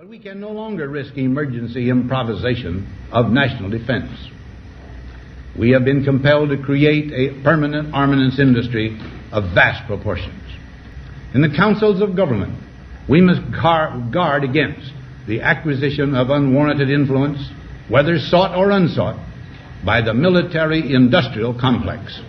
But we can no longer risk emergency improvisation of national defense. We have been compelled to create a permanent armaments industry of vast proportions. In the councils of government, we must guard against the acquisition of unwarranted influence, whether sought or unsought, by the military-industrial complex.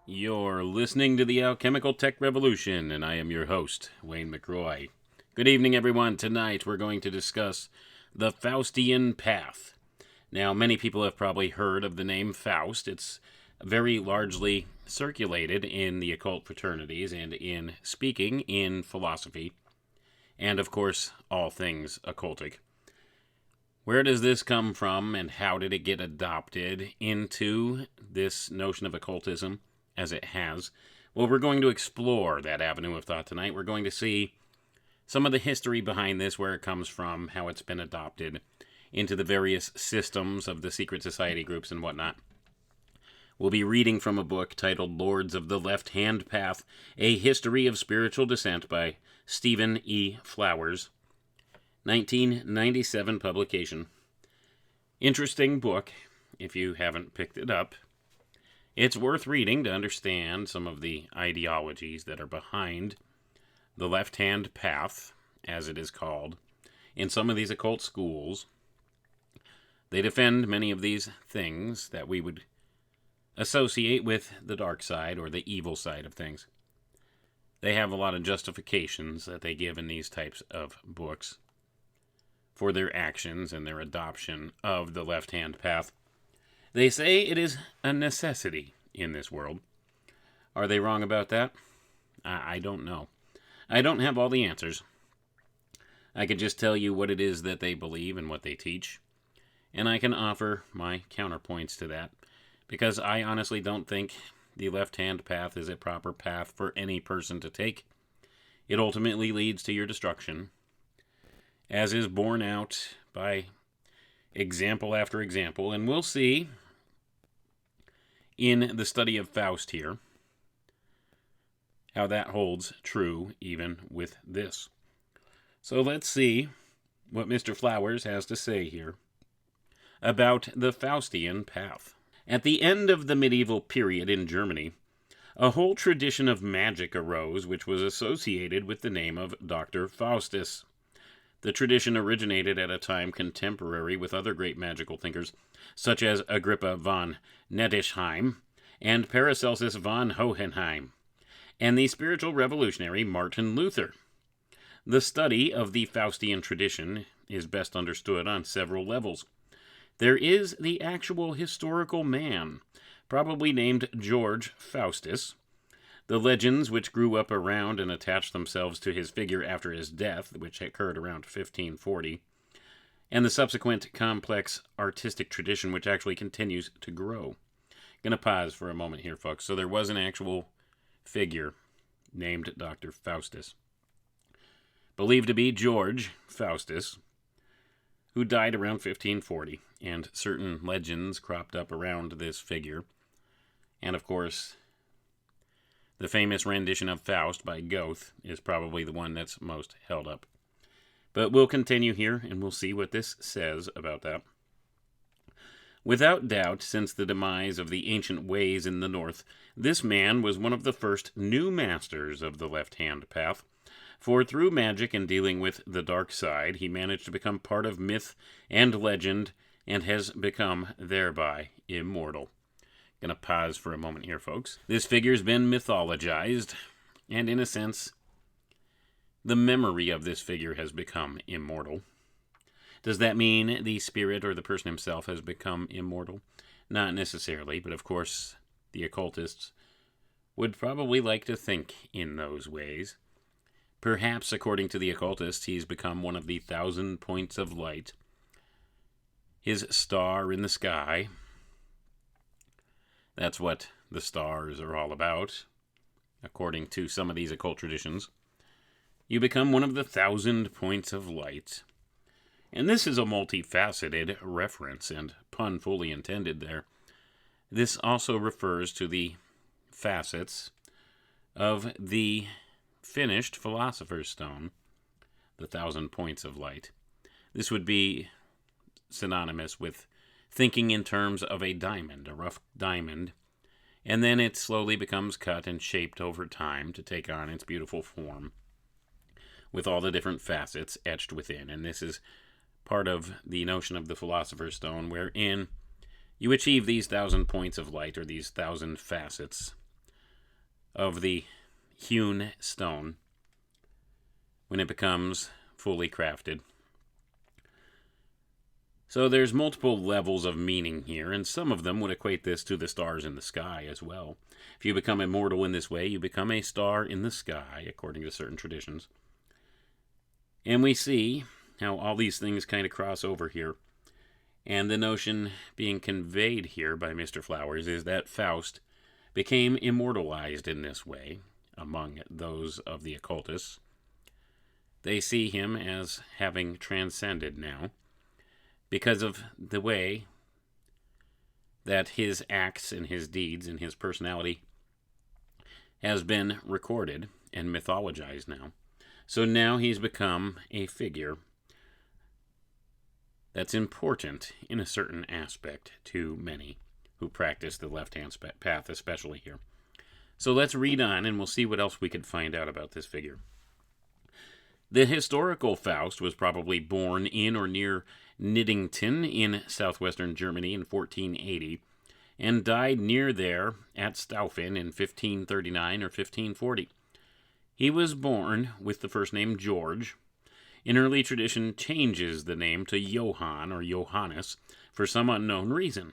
You're listening to the Alchemical Tech Revolution, and I am your host, Wayne McRoy. Good evening, everyone. Tonight we're going to discuss the Faustian Path. Now, many people have probably heard of the name Faust. It's very largely circulated in the occult fraternities and in speaking in philosophy, and of course, all things occultic. Where does this come from, and how did it get adopted into this notion of occultism as it has? Well, we're going to explore that avenue of thought tonight. We're going to see some of the history behind this, where it comes from, how it's been adopted into the various systems of the secret society groups and whatnot. We'll be reading from a book titled Lords of the Left-Hand Path, A History of Spiritual Descent by Stephen E. Flowers, 1997 publication. Interesting book, if you haven't picked it up. It's worth reading to understand some of the ideologies that are behind the left-hand path, as it is called, in some of these occult schools. They defend many of these things that we would associate with the dark side or the evil side of things. They have a lot of justifications that they give in these types of books for their actions and their adoption of the left-hand path. They say it is a necessity in this world. Are they wrong about that? I don't know. I don't have all the answers. I can just tell you what it is that they believe and what they teach, and I can offer my counterpoints to that, because I honestly don't think the left-hand path is a proper path for any person to take. It ultimately leads to your destruction, as is borne out by example after example, and we'll see in the study of Faust here how that holds true even with this. So let's see what Mr. Flowers has to say here about the Faustian Path. At the end of the medieval period in Germany, a whole tradition of magic arose which was associated with the name of Dr. Faustus. The tradition originated at a time contemporary with other great magical thinkers, such as Agrippa von Nettesheim and Paracelsus von Hohenheim, and the spiritual revolutionary Martin Luther. The study of the Faustian tradition is best understood on several levels. There is the actual historical man, probably named George Faustus, the legends which grew up around and attached themselves to his figure after his death, which occurred around 1540, and the subsequent complex artistic tradition which actually continues to grow. Going to pause for a moment here, folks. So there was an actual figure named Dr. Faustus, believed to be George Faustus, who died around 1540, and certain legends cropped up around this figure. And of course, the famous rendition of Faust by Goethe is probably the one that's most held up. But we'll continue here, and we'll see what this says about that. Without doubt, since the demise of the ancient ways in the north, this man was one of the first new masters of the left-hand path, for through magic and dealing with the dark side, he managed to become part of myth and legend, and has become, thereby, immortal. Gonna pause for a moment here, folks. This figure's been mythologized, and in a sense, the memory of this figure has become immortal. Does that mean the spirit or the person himself has become immortal? Not necessarily, but of course, the occultists would probably like to think in those ways. Perhaps, according to the occultists, he's become one of the 1,000 points of light, his star in the sky. That's what the stars are all about, according to some of these occult traditions. You become one of the 1,000 points of light. And this is a multifaceted reference, and pun fully intended there. This also refers to the facets of the finished Philosopher's Stone, the 1,000 points of light. This would be synonymous with thinking in terms of a diamond, a rough diamond, and then it slowly becomes cut and shaped over time to take on its beautiful form, with all the different facets etched within. And this is part of the notion of the Philosopher's Stone, wherein you achieve these 1,000 points of light, or these 1,000 facets of the hewn stone, when it becomes fully crafted. So there's multiple levels of meaning here, and some of them would equate this to the stars in the sky as well. If you become immortal in this way, you become a star in the sky, according to certain traditions. And we see how all these things kind of cross over here. And the notion being conveyed here by Mr. Flowers is that Faust became immortalized in this way among those of the occultists. They see him as having transcended now, because of the way that his acts and his deeds and his personality has been recorded and mythologized now. So now he's become a figure that's important in a certain aspect to many who practice the left-hand path, especially here. So let's read on, and we'll see what else we could find out about this figure. The historical Faust was probably born in or near Niddington in southwestern Germany in 1480, and died near there at Staufen in 1539 or 1540. He was born with the first name George. In early tradition, changes the name to Johann or Johannes for some unknown reason.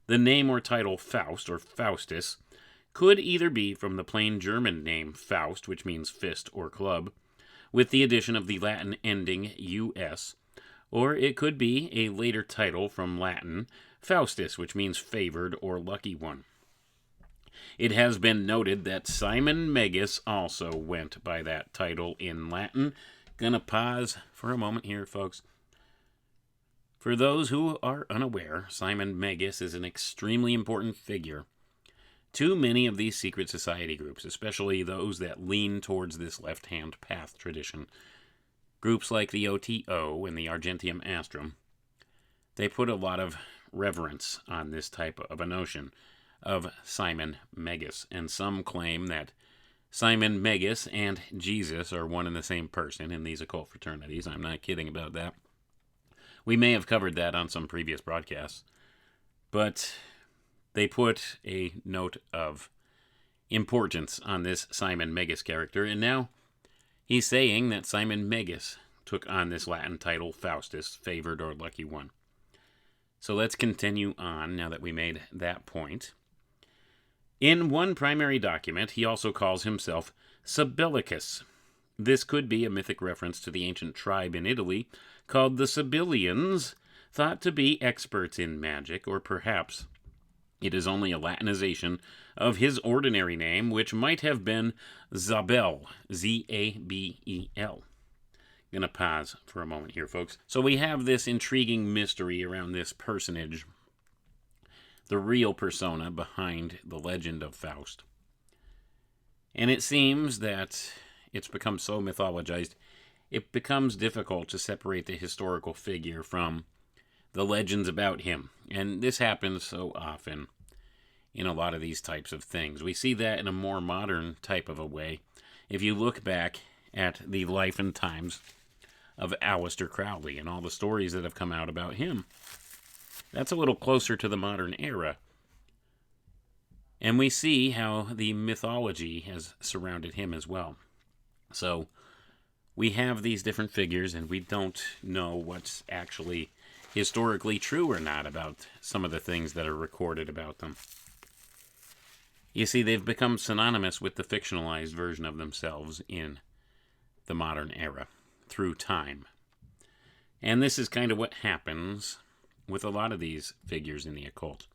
The name or title Faust or Faustus could either be from the plain German name Faust, which means fist or club, with the addition of the Latin ending us, or it could be a later title from Latin Faustus, which means favored or lucky one. It has been noted that Simon Magus also went by that title in Latin. Gonna pause for a moment here, folks. For those who are unaware, Simon Magus is an extremely important figure to many of these secret society groups, especially those that lean towards this left-hand path tradition. Groups like the OTO and the Argentium Astrum, they put a lot of reverence on this type of a notion of Simon Magus, and some claim that Simon Magus and Jesus are one and the same person in these occult fraternities. I'm not kidding about that. We may have covered that on some previous broadcasts, but they put a note of importance on this Simon Magus character, and now he's saying that Simon Magus took on this Latin title, Faustus, favored or lucky one. So let's continue on now that we made that point. In one primary document, he also calls himself Sibilicus. This could be a mythic reference to the ancient tribe in Italy called the Sibilians, thought to be experts in magic, or perhaps it is only a Latinization of his ordinary name, which might have been Zabel, Z-A-B-E-L. Gonna pause for a moment here, folks. So we have this intriguing mystery around this personage, the real persona behind the legend of Faust. And it seems that it's become so mythologized, it becomes difficult to separate the historical figure from the legends about him. And this happens so often in a lot of these types of things. We see that in a more modern type of a way. If you look back at the life and times of Aleister Crowley and all the stories that have come out about him, that's a little closer to the modern era. And we see how the mythology has surrounded him as well. So we have these different figures, and we don't know what's actually historically true or not about some of the things that are recorded about them. You see, they've become synonymous with the fictionalized version of themselves in the modern era through time. And this is kind of what happens with a lot of these figures in the occult.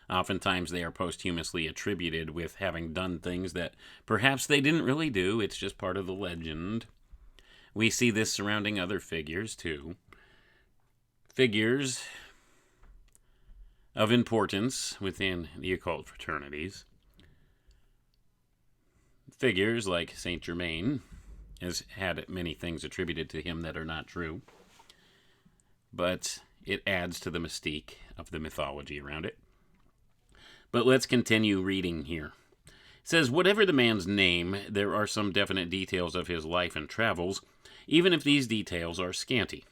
Oftentimes they are posthumously attributed with having done things that perhaps they didn't really do. It's just part of the legend. We see this surrounding other figures too. Figures of importance within the occult fraternities. Figures like Saint Germain has had many things attributed to him that are not true, but it adds to the mystique of the mythology around it. But let's continue reading here. It says, whatever the man's name, there are some definite details of his life and travels, even if these details are scanty.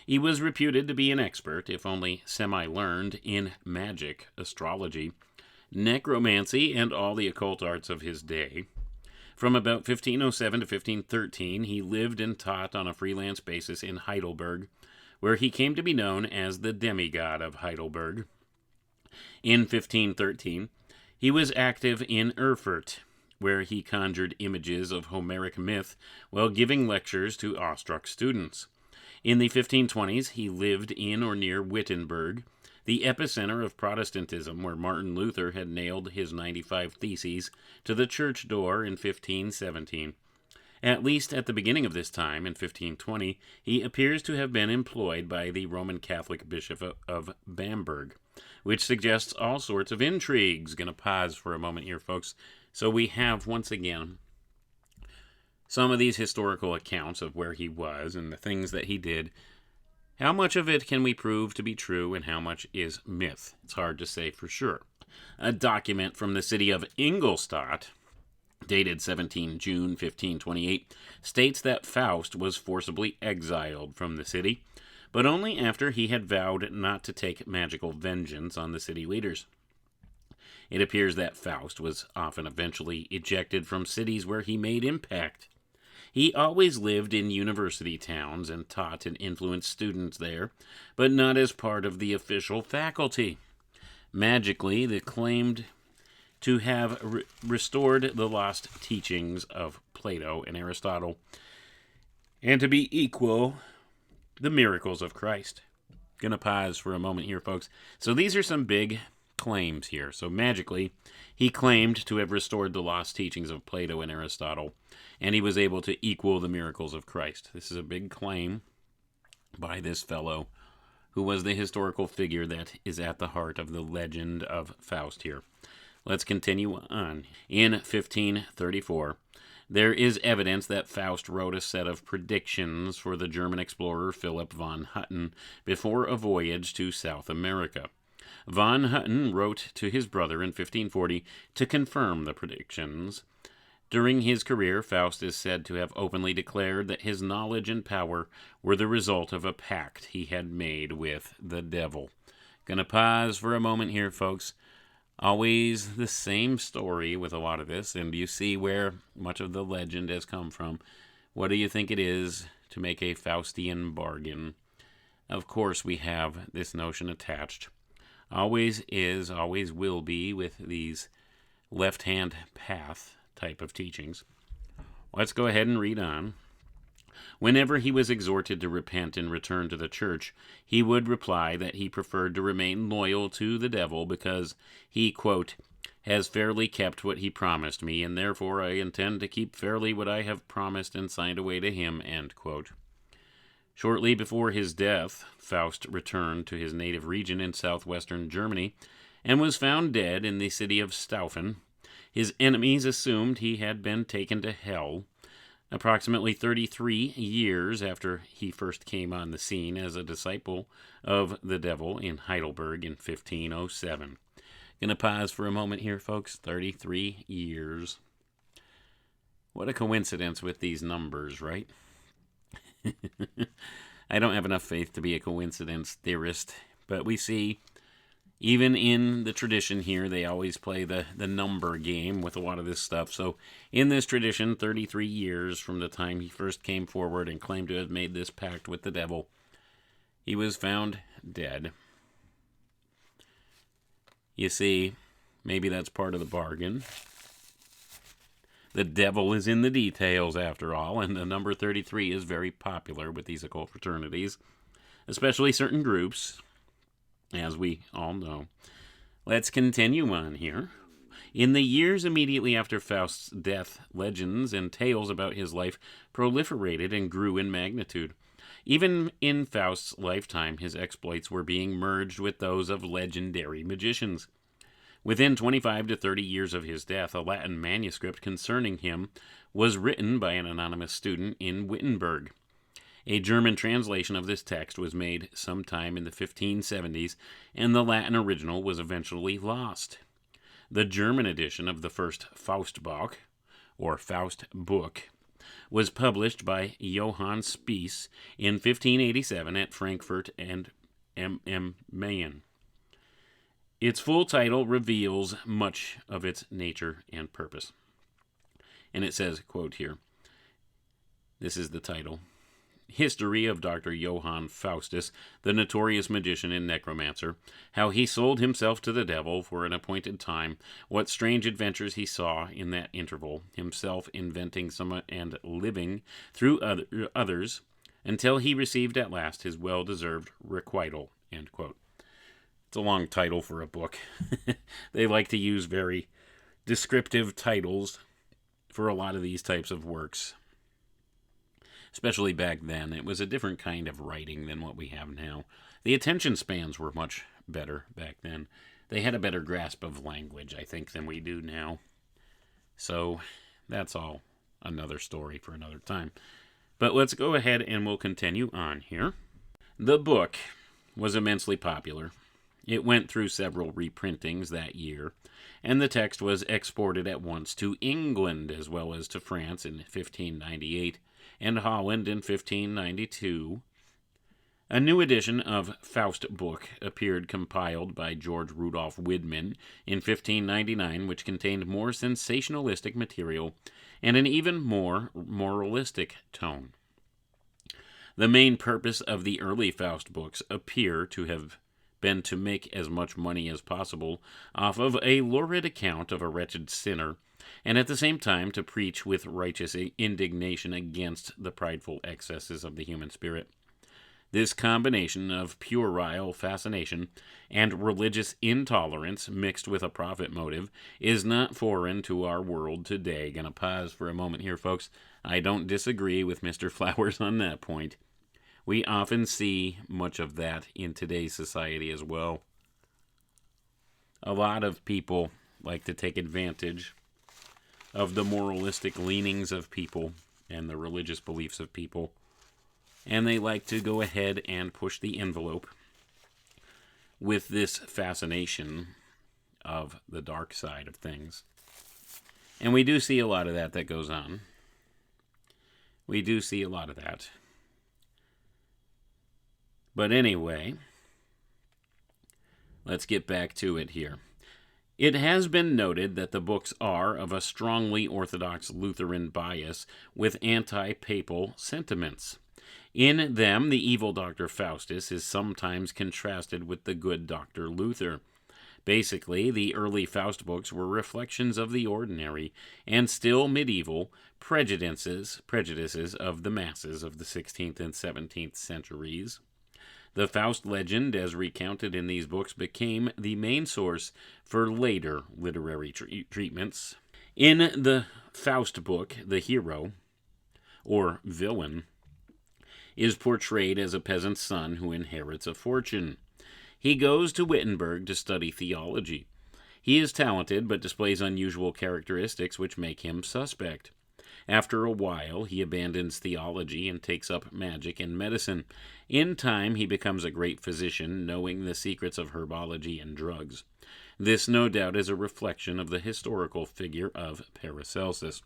He was reputed to be an expert, if only semi-learned, in magic, astrology, necromancy, and all the occult arts of his day. From about 1507 to 1513, he lived and taught on a freelance basis in Heidelberg, where he came to be known as the demigod of Heidelberg. In 1513, he was active in Erfurt, where he conjured images of Homeric myth while giving lectures to awestruck students. In the 1520s, he lived in or near Wittenberg, the epicenter of Protestantism, where Martin Luther had nailed his 95 Theses to the church door in 1517. At least at the beginning of this time, in 1520, he appears to have been employed by the Roman Catholic Bishop of Bamberg, which suggests all sorts of intrigues. Going to pause for a moment here, folks. So we have, once again, some of these historical accounts of where he was and the things that he did. How much of it can we prove to be true and how much is myth? It's hard to say for sure. A document from the city of Ingolstadt, dated 17 June 1528, states that Faust was forcibly exiled from the city, but only after he had vowed not to take magical vengeance on the city leaders. It appears that Faust was often eventually ejected from cities where he made impact. He always lived in university towns and taught and influenced students there, but not as part of the official faculty. Magically, they claimed to have restored the lost teachings of Plato and Aristotle, and to be equal the miracles of Christ. Gonna pause for a moment here, folks. So these are some big claims here. So magically, he claimed to have restored the lost teachings of Plato and Aristotle, and he was able to equal the miracles of Christ. This is a big claim by this fellow, who was the historical figure that is at the heart of the legend of Faust here. Let's continue on. In 1534, there is evidence that Faust wrote a set of predictions for the German explorer Philip von Hutten before a voyage to South America. Von Hutten wrote to his brother in 1540 to confirm the predictions. During his career, Faust is said to have openly declared that his knowledge and power were the result of a pact he had made with the devil. Gonna pause for a moment here, folks. Always the same story with a lot of this, and you see where much of the legend has come from. What do you think it is to make a Faustian bargain? Of course, we have this notion attached. Always is, always will be with these left-hand path type of teachings. Let's go ahead and read on. Whenever he was exhorted to repent and return to the church, he would reply that he preferred to remain loyal to the devil because he, quote, has fairly kept what he promised me, and therefore I intend to keep fairly what I have promised and signed away to him, end quote. Shortly before his death, Faust returned to his native region in southwestern Germany and was found dead in the city of Staufen. His enemies assumed he had been taken to hell. Approximately 33 years after he first came on the scene as a disciple of the devil in Heidelberg in 1507. Going to pause for a moment here, folks. 33 years. What a coincidence with these numbers, right? I don't have enough faith to be a coincidence theorist, but we see, even in the tradition here, they always play the number game with a lot of this stuff. So in this tradition, 33 years from the time he first came forward and claimed to have made this pact with the devil, he was found dead. You see, maybe that's part of the bargain. The devil is in the details, after all, and the number 33 is very popular with these occult fraternities, especially certain groups, as we all know. Let's continue on here. In the years immediately after Faust's death, legends and tales about his life proliferated and grew in magnitude. Even in Faust's lifetime, his exploits were being merged with those of legendary magicians. Within 25 to 30 years of his death, a Latin manuscript concerning him was written by an anonymous student in Wittenberg. A German translation of this text was made sometime in the 1570s, and the Latin original was eventually lost. The German edition of the first Faustbuch, or Faust book, was published by Johann Spiess in 1587 at Frankfurt and Main. Its full title reveals much of its nature and purpose. And it says, quote here, this is the title: History of Dr. Johann Faustus, the notorious magician and necromancer, how he sold himself to the devil for an appointed time, what strange adventures he saw in that interval, himself inventing some and living through others, until he received at last his well-deserved requital, end quote. It's a long title for a book. They like to use very descriptive titles for a lot of these types of works. Especially back then. It was a different kind of writing than what we have now. The attention spans were much better back then. They had a better grasp of language, I think, than we do now. So that's all another story for another time. But let's go ahead and we'll continue on here. The book was immensely popular. It went through several reprintings that year, and the text was exported at once to England as well as to France in 1598 and Holland in 1592. A new edition of Faust book appeared compiled by George Rudolph Widman in 1599, which contained more sensationalistic material and an even more moralistic tone. The main purpose of the early Faust books appear to have been to make as much money as possible off of a lurid account of a wretched sinner, and at the same time to preach with righteous indignation against the prideful excesses of the human spirit. This combination of puerile fascination and religious intolerance mixed with a profit motive is not foreign to our world today. Gonna pause for a moment here, folks. I don't disagree with Mr. Flowers on that point. We often see much of that in today's society as well. A lot of people like to take advantage of the moralistic leanings of people and the religious beliefs of people, and they like to go ahead and push the envelope with this fascination of the dark side of things. And we do see a lot of that goes on. We do see a lot of that. But anyway, let's get back to it here. It has been noted that the books are of a strongly Orthodox Lutheran bias with anti-papal sentiments. In them, the evil Dr. Faustus is sometimes contrasted with the good Dr. Luther. Basically, the early Faust books were reflections of the ordinary and still medieval prejudices of the masses of the 16th and 17th centuries. The Faust legend, as recounted in these books, became the main source for later literary treatments. In the Faust book, the hero, or villain, is portrayed as a peasant's son who inherits a fortune. He goes to Wittenberg to study theology. He is talented, but displays unusual characteristics which make him suspect. After a while, he abandons theology and takes up magic and medicine. In time, he becomes a great physician, knowing the secrets of herbology and drugs. This, no doubt, is a reflection of the historical figure of Paracelsus.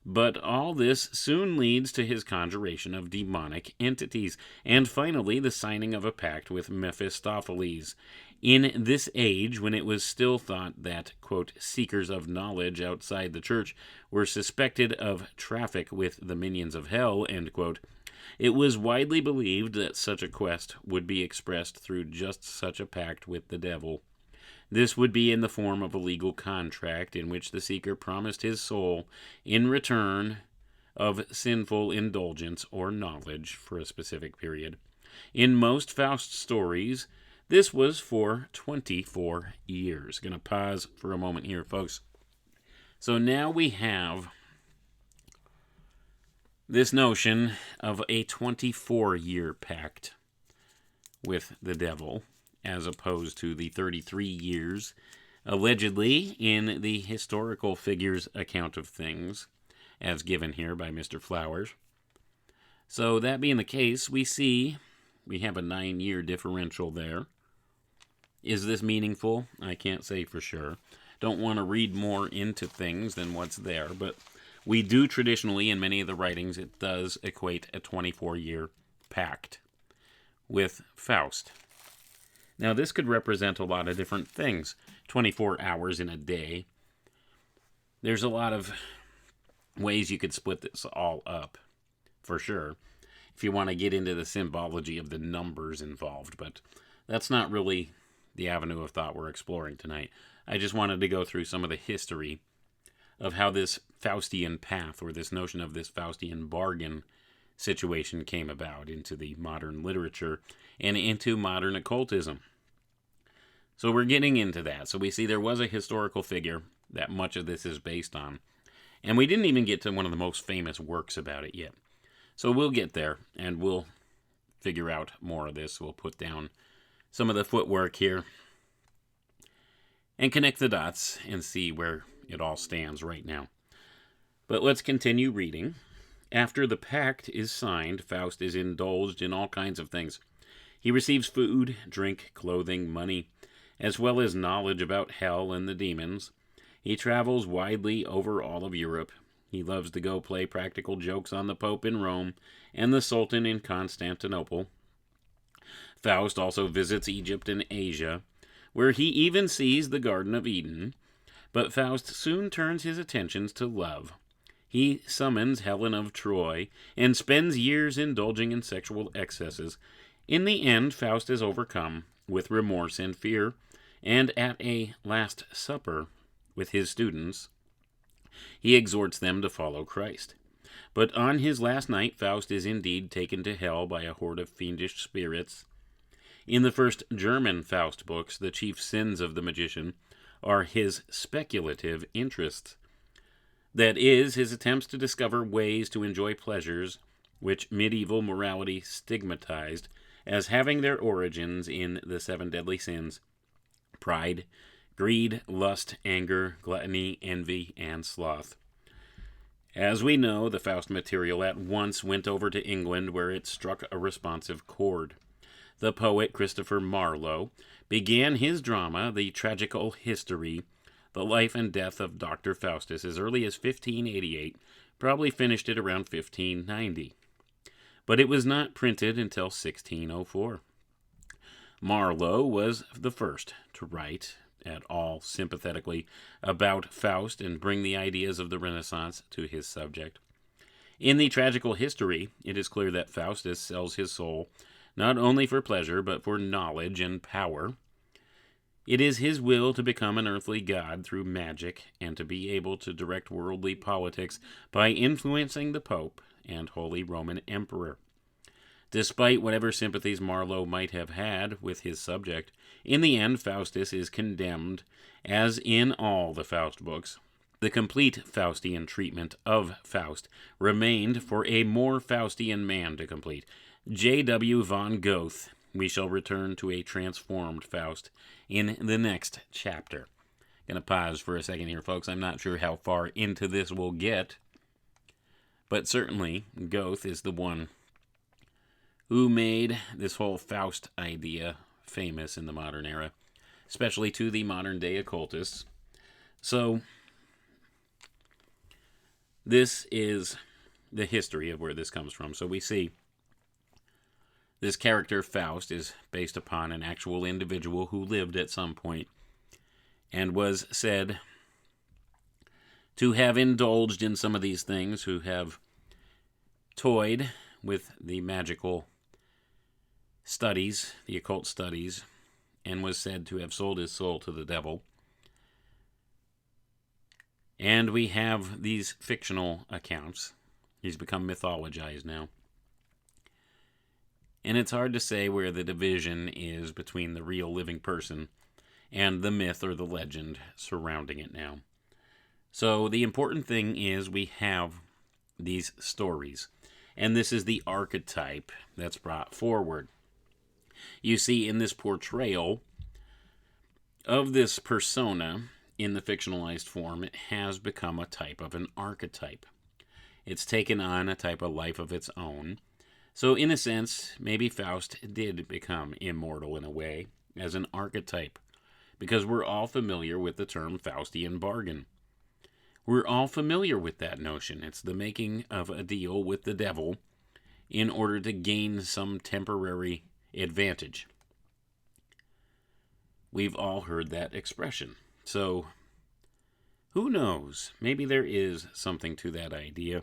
But all this soon leads to his conjuration of demonic entities, and finally the signing of a pact with Mephistopheles. In this age, when it was still thought that, quote, seekers of knowledge outside the church were suspected of traffic with the minions of hell, end quote, it was widely believed that such a quest would be expressed through just such a pact with the devil. This would be in the form of a legal contract in which the seeker promised his soul in return of sinful indulgence or knowledge for a specific period. In most Faust stories, this was for 24 years. Going to pause for a moment here, folks. So now we have this notion of a 24-year pact with the devil, as opposed to the 33 years, allegedly, in the historical figure's account of things, as given here by Mr. Flowers. So that being the case, we have a 9-year differential there. Is this meaningful? I can't say for sure. Don't want to read more into things than what's there, but we do traditionally, in many of the writings, it does equate a 24-year pact with Faust. Now, this could represent a lot of different things. 24 hours in a day. There's a lot of ways you could split this all up, for sure, if you want to get into the symbology of the numbers involved. But that's not really the avenue of thought we're exploring tonight. I just wanted to go through some of the history of how this Faustian path, or this notion of this Faustian bargain situation, came about into the modern literature and into modern occultism. So we're getting into that. So we see there was a historical figure that much of this is based on. And we didn't even get to one of the most famous works about it yet. So we'll get there, and we'll figure out more of this. We'll put down some of the footwork here and connect the dots and see where it all stands right now. But let's continue reading. After the pact is signed, Faust is indulged in all kinds of things. He receives food, drink, clothing, money, as well as knowledge about hell and the demons. He travels widely over all of Europe. He loves to go play practical jokes on the Pope in Rome and the Sultan in Constantinople. Faust also visits Egypt and Asia, where he even sees the Garden of Eden. But Faust soon turns his attentions to love. He summons Helen of Troy and spends years indulging in sexual excesses. In the end, Faust is overcome with remorse and fear, and at a last supper with his students, he exhorts them to follow Christ. But on his last night, Faust is indeed taken to hell by a horde of fiendish spirits. In the first German Faust books, the chief sins of the magician are his speculative interests. That is, his attempts to discover ways to enjoy pleasures which medieval morality stigmatized as having their origins in the 7 deadly sins: pride, greed, lust, anger, gluttony, envy, and sloth. As we know, the Faust material at once went over to England, where it struck a responsive chord. The poet Christopher Marlowe began his drama, The Tragical History, the life and death of Dr. Faustus, as early as 1588, probably finished it around 1590. But it was not printed until 1604. Marlowe was the first to write at all sympathetically about Faust and bring the ideas of the Renaissance to his subject. In The Tragical History, it is clear that Faustus sells his soul not only for pleasure, but for knowledge and power. It is his will to become an earthly god through magic, and to be able to direct worldly politics by influencing the Pope and Holy Roman Emperor. Despite whatever sympathies Marlowe might have had with his subject, in the end Faustus is condemned, as in all the Faust books. The complete Faustian treatment of Faust remained for a more Faustian man to complete, J.W. von Goethe. We shall return to a transformed Faust in the next chapter. Going to pause for a second here, folks. I'm not sure how far into this we'll get. But certainly, Goethe is the one who made this whole Faust idea famous in the modern era, especially to the modern-day occultists. So, this is the history of where this comes from. So we see this character, Faust, is based upon an actual individual who lived at some point and was said to have indulged in some of these things, who have toyed with the magical studies, the occult studies, and was said to have sold his soul to the devil. And we have these fictional accounts. He's become mythologized now. And it's hard to say where the division is between the real living person and the myth or the legend surrounding it now. So the important thing is we have these stories. And this is the archetype that's brought forward. You see, in this portrayal of this persona in the fictionalized form, it has become a type of an archetype. It's taken on a type of life of its own. So in a sense, maybe Faust did become immortal in a way, as an archetype, because we're all familiar with the term Faustian bargain. We're all familiar with that notion. It's the making of a deal with the devil in order to gain some temporary advantage. We've all heard that expression. So, who knows? Maybe there is something to that idea.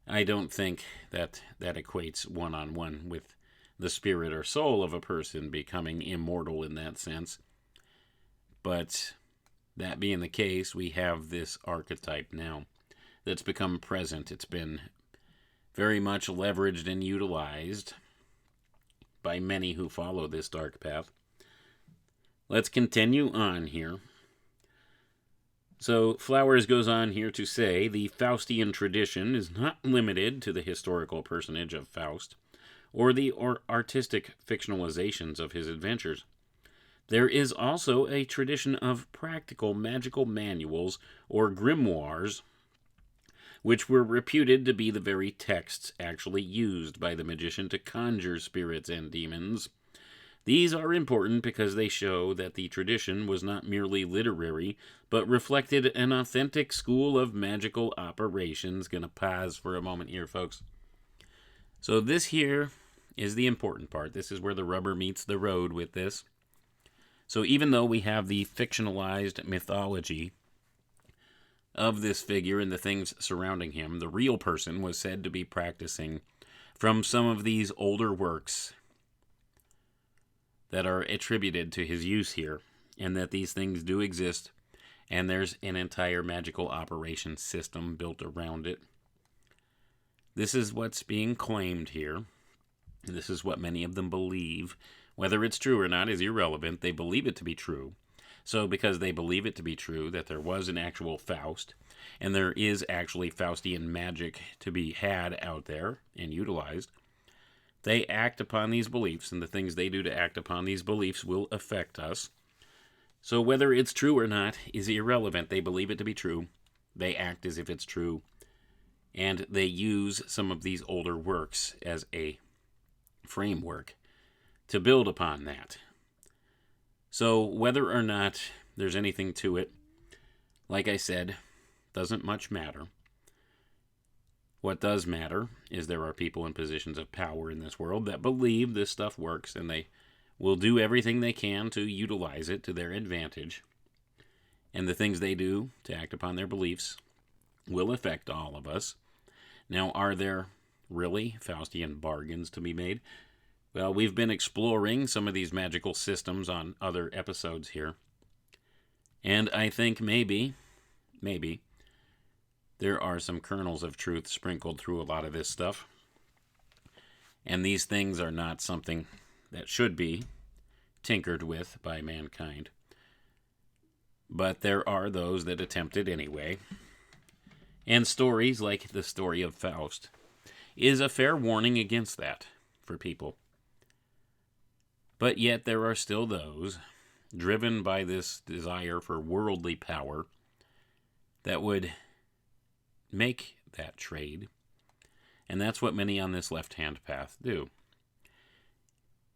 I don't think that equates one-on-one with the spirit or soul of a person becoming immortal in that sense. But that being the case, we have this archetype now that's become present. It's been very much leveraged and utilized by many who follow this dark path. Let's continue on here. So Flowers goes on here to say, the Faustian tradition is not limited to the historical personage of Faust, or the artistic fictionalizations of his adventures. There is also a tradition of practical magical manuals, or grimoires, which were reputed to be the very texts actually used by the magician to conjure spirits and demons. These are important because they show that the tradition was not merely literary, but reflected an authentic school of magical operations. Gonna pause for a moment here, folks. So this here is the important part. This is where the rubber meets the road with this. So even though we have the fictionalized mythology of this figure and the things surrounding him, the real person was said to be practicing from some of these older works that are attributed to his use here, and that these things do exist, and there's an entire magical operation system built around it. This is what's being claimed here. This is what many of them believe. Whether it's true or not is irrelevant. They believe it to be true. So because they believe it to be true, that there was an actual Faust, and there is actually Faustian magic to be had out there and utilized, they act upon these beliefs, and the things they do to act upon these beliefs will affect us. So whether it's true or not is irrelevant. They believe it to be true. They act as if it's true. And they use some of these older works as a framework to build upon that. So whether or not there's anything to it, like I said, doesn't much matter. What does matter is there are people in positions of power in this world that believe this stuff works, and they will do everything they can to utilize it to their advantage. And the things they do to act upon their beliefs will affect all of us. Now, are there really Faustian bargains to be made? Well, we've been exploring some of these magical systems on other episodes here. And I think maybe, there are some kernels of truth sprinkled through a lot of this stuff. And these things are not something that should be tinkered with by mankind. But there are those that attempt it anyway. And stories like the story of Faust is a fair warning against that for people. But yet there are still those, driven by this desire for worldly power, that would make that trade. And that's what many on this left-hand path do.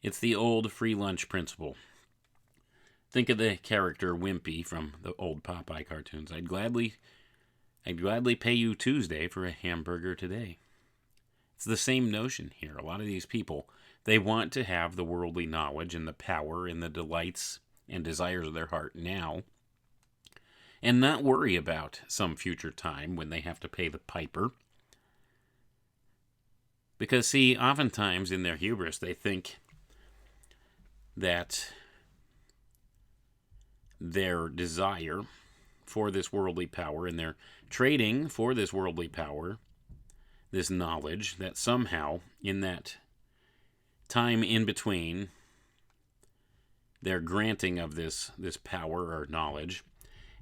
It's the old free lunch principle. Think of the character Wimpy from the old Popeye cartoons. I'd gladly pay you Tuesday for a hamburger today. It's the same notion here. A lot of these people, they want to have the worldly knowledge and the power and the delights and desires of their heart now, and not worry about some future time when they have to pay the piper. Because, see, oftentimes in their hubris, they think that their desire for this worldly power and their trading for this worldly power, this knowledge, that somehow in that time in between their granting of this power or knowledge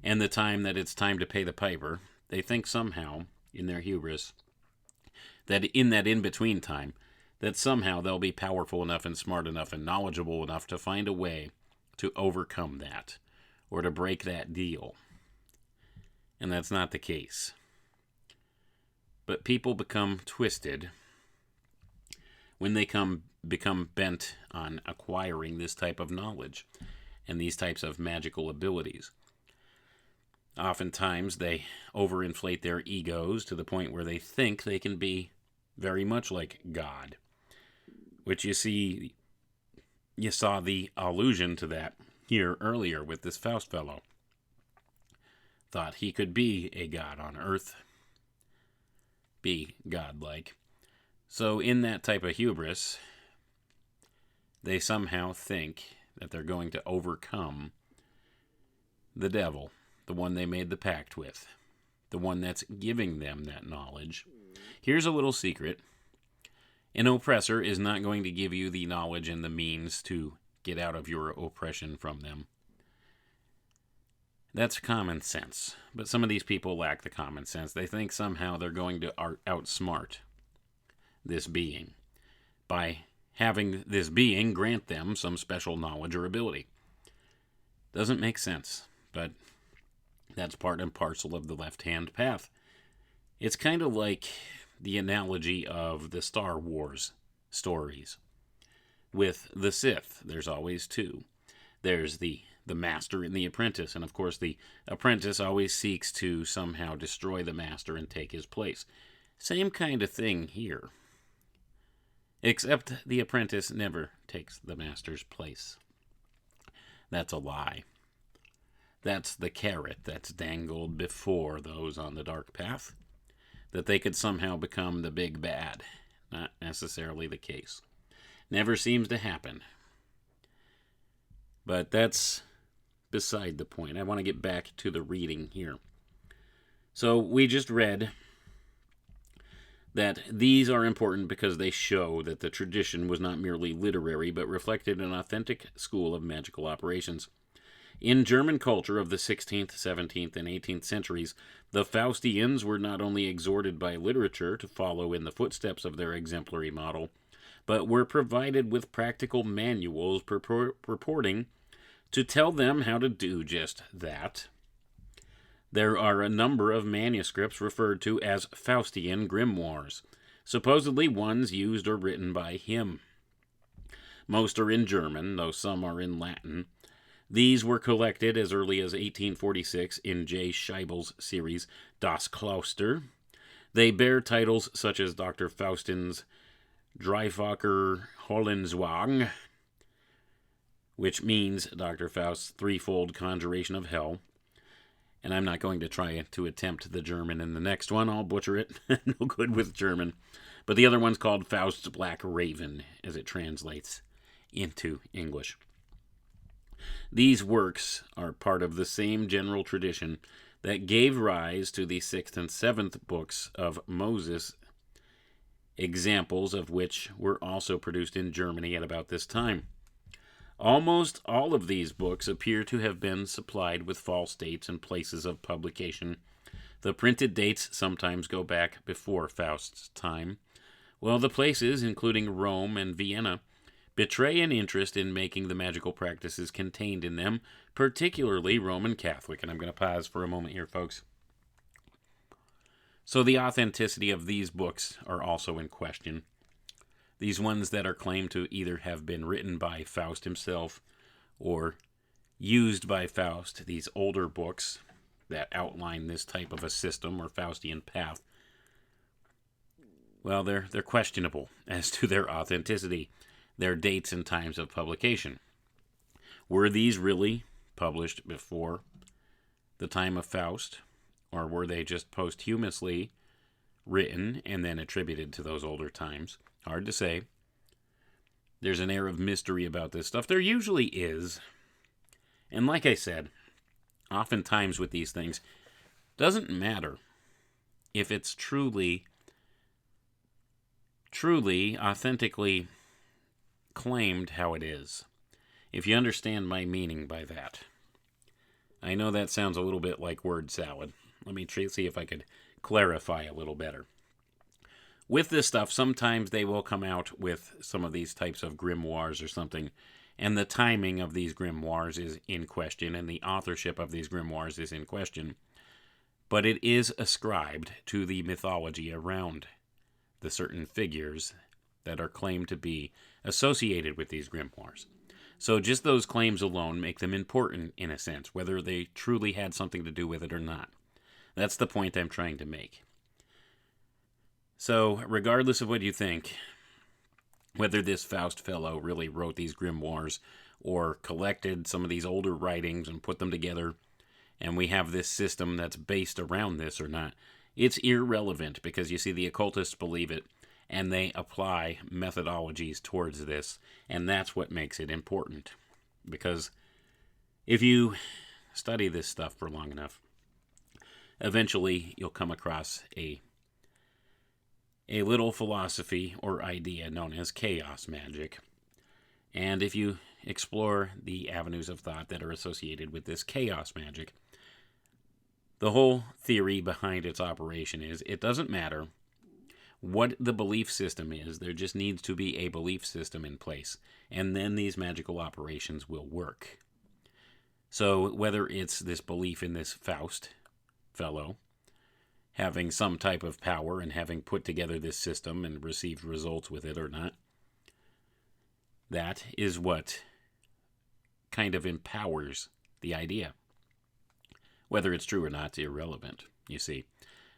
and the time that it's time to pay the piper, they think somehow in their hubris that in that in-between time, that somehow they'll be powerful enough and smart enough and knowledgeable enough to find a way to overcome that or to break that deal. And that's not the case. But people become twisted when they become bent on acquiring this type of knowledge and these types of magical abilities. Oftentimes they overinflate their egos to the point where they think they can be very much like God. Which you saw the allusion to that here earlier with this Faust fellow. Thought he could be a god on earth. Be godlike. So in that type of hubris, they somehow think that they're going to overcome the devil, the one they made the pact with, the one that's giving them that knowledge. Here's a little secret. An oppressor is not going to give you the knowledge and the means to get out of your oppression from them. That's common sense. But some of these people lack the common sense. They think somehow they're going to outsmart this being by having this being grant them some special knowledge or ability. Doesn't make sense, but that's part and parcel of the left-hand path. It's kind of like the analogy of the Star Wars stories. With the Sith, there's always two. There's the master and the apprentice, and of course the apprentice always seeks to somehow destroy the master and take his place. Same kind of thing here. Except the apprentice never takes the master's place. That's a lie. That's the carrot that's dangled before those on the dark path, that they could somehow become the big bad. Not necessarily the case. Never seems to happen. But that's beside the point. I want to get back to the reading here. So we just read that these are important because they show that the tradition was not merely literary, but reflected an authentic school of magical operations. In German culture of the 16th, 17th, and 18th centuries, the Faustians were not only exhorted by literature to follow in the footsteps of their exemplary model, but were provided with practical manuals purporting to tell them how to do just that. There are a number of manuscripts referred to as Faustian Grimoires, supposedly ones used or written by him. Most are in German, though some are in Latin. These were collected as early as 1846 in J. Scheibel's series Das Kloster. They bear titles such as Dr. Faustin's Dreifacher Hollenswang, which means Dr. Faust's threefold conjuration of hell. And I'm not going to try to attempt the German in the next one. I'll butcher it. No good with German. But the other one's called Faust's Black Raven, as it translates into English. These works are part of the same general tradition that gave rise to the 6th and 7th books of Moses, examples of which were also produced in Germany at about this time. Almost all of these books appear to have been supplied with false dates and places of publication. The printed dates sometimes go back before Faust's time, while the places, including Rome and Vienna, betray an interest in making the magical practices contained in them, particularly Roman Catholic. And I'm going to pause for a moment here, folks. So the authenticity of these books are also in question. These ones that are claimed to either have been written by Faust himself or used by Faust, these older books that outline this type of a system or Faustian path, well, they're questionable as to their authenticity, their dates and times of publication. Were these really published before the time of Faust, or were they just posthumously written and then attributed to those older times? Hard to say. There's an air of mystery about this stuff. There usually is. And like I said, oftentimes with these things, doesn't matter if it's truly, authentically claimed how it is. If you understand my meaning by that. I know that sounds a little bit like word salad. Let me see if I could clarify a little better. With this stuff, sometimes they will come out with some of these types of grimoires or something, and the timing of these grimoires is in question, and the authorship of these grimoires is in question. But it is ascribed to the mythology around the certain figures that are claimed to be associated with these grimoires. So just those claims alone make them important in a sense, whether they truly had something to do with it or not. That's the point I'm trying to make. So, regardless of what you think, whether this Faust fellow really wrote these grimoires or collected some of these older writings and put them together, and we have this system that's based around this or not, it's irrelevant because you see the occultists believe it and they apply methodologies towards this, and that's what makes it important. Because if you study this stuff for long enough, eventually you'll come across a little philosophy or idea known as chaos magic. And if you explore the avenues of thought that are associated with this chaos magic, the whole theory behind its operation is it doesn't matter what the belief system is, there just needs to be a belief system in place, and then these magical operations will work. So whether it's this belief in this Faust fellow having some type of power and having put together this system and received results with it or not, that is what kind of empowers the idea. Whether it's true or not is irrelevant, you see.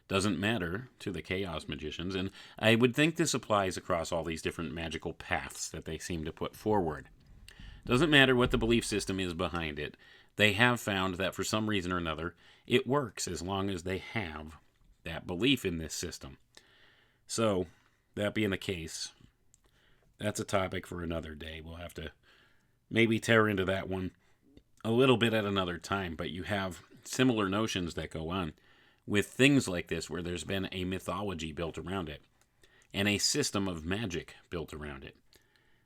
Doesn't matter to the chaos magicians, and I would think this applies across all these different magical paths that they seem to put forward. Doesn't matter what the belief system is behind it. They have found that for some reason or another, it works as long as they have that belief in this system. So, that being the case, that's a topic for another day. We'll have to maybe tear into that one a little bit at another time, but you have similar notions that go on with things like this where there's been a mythology built around it and a system of magic built around it.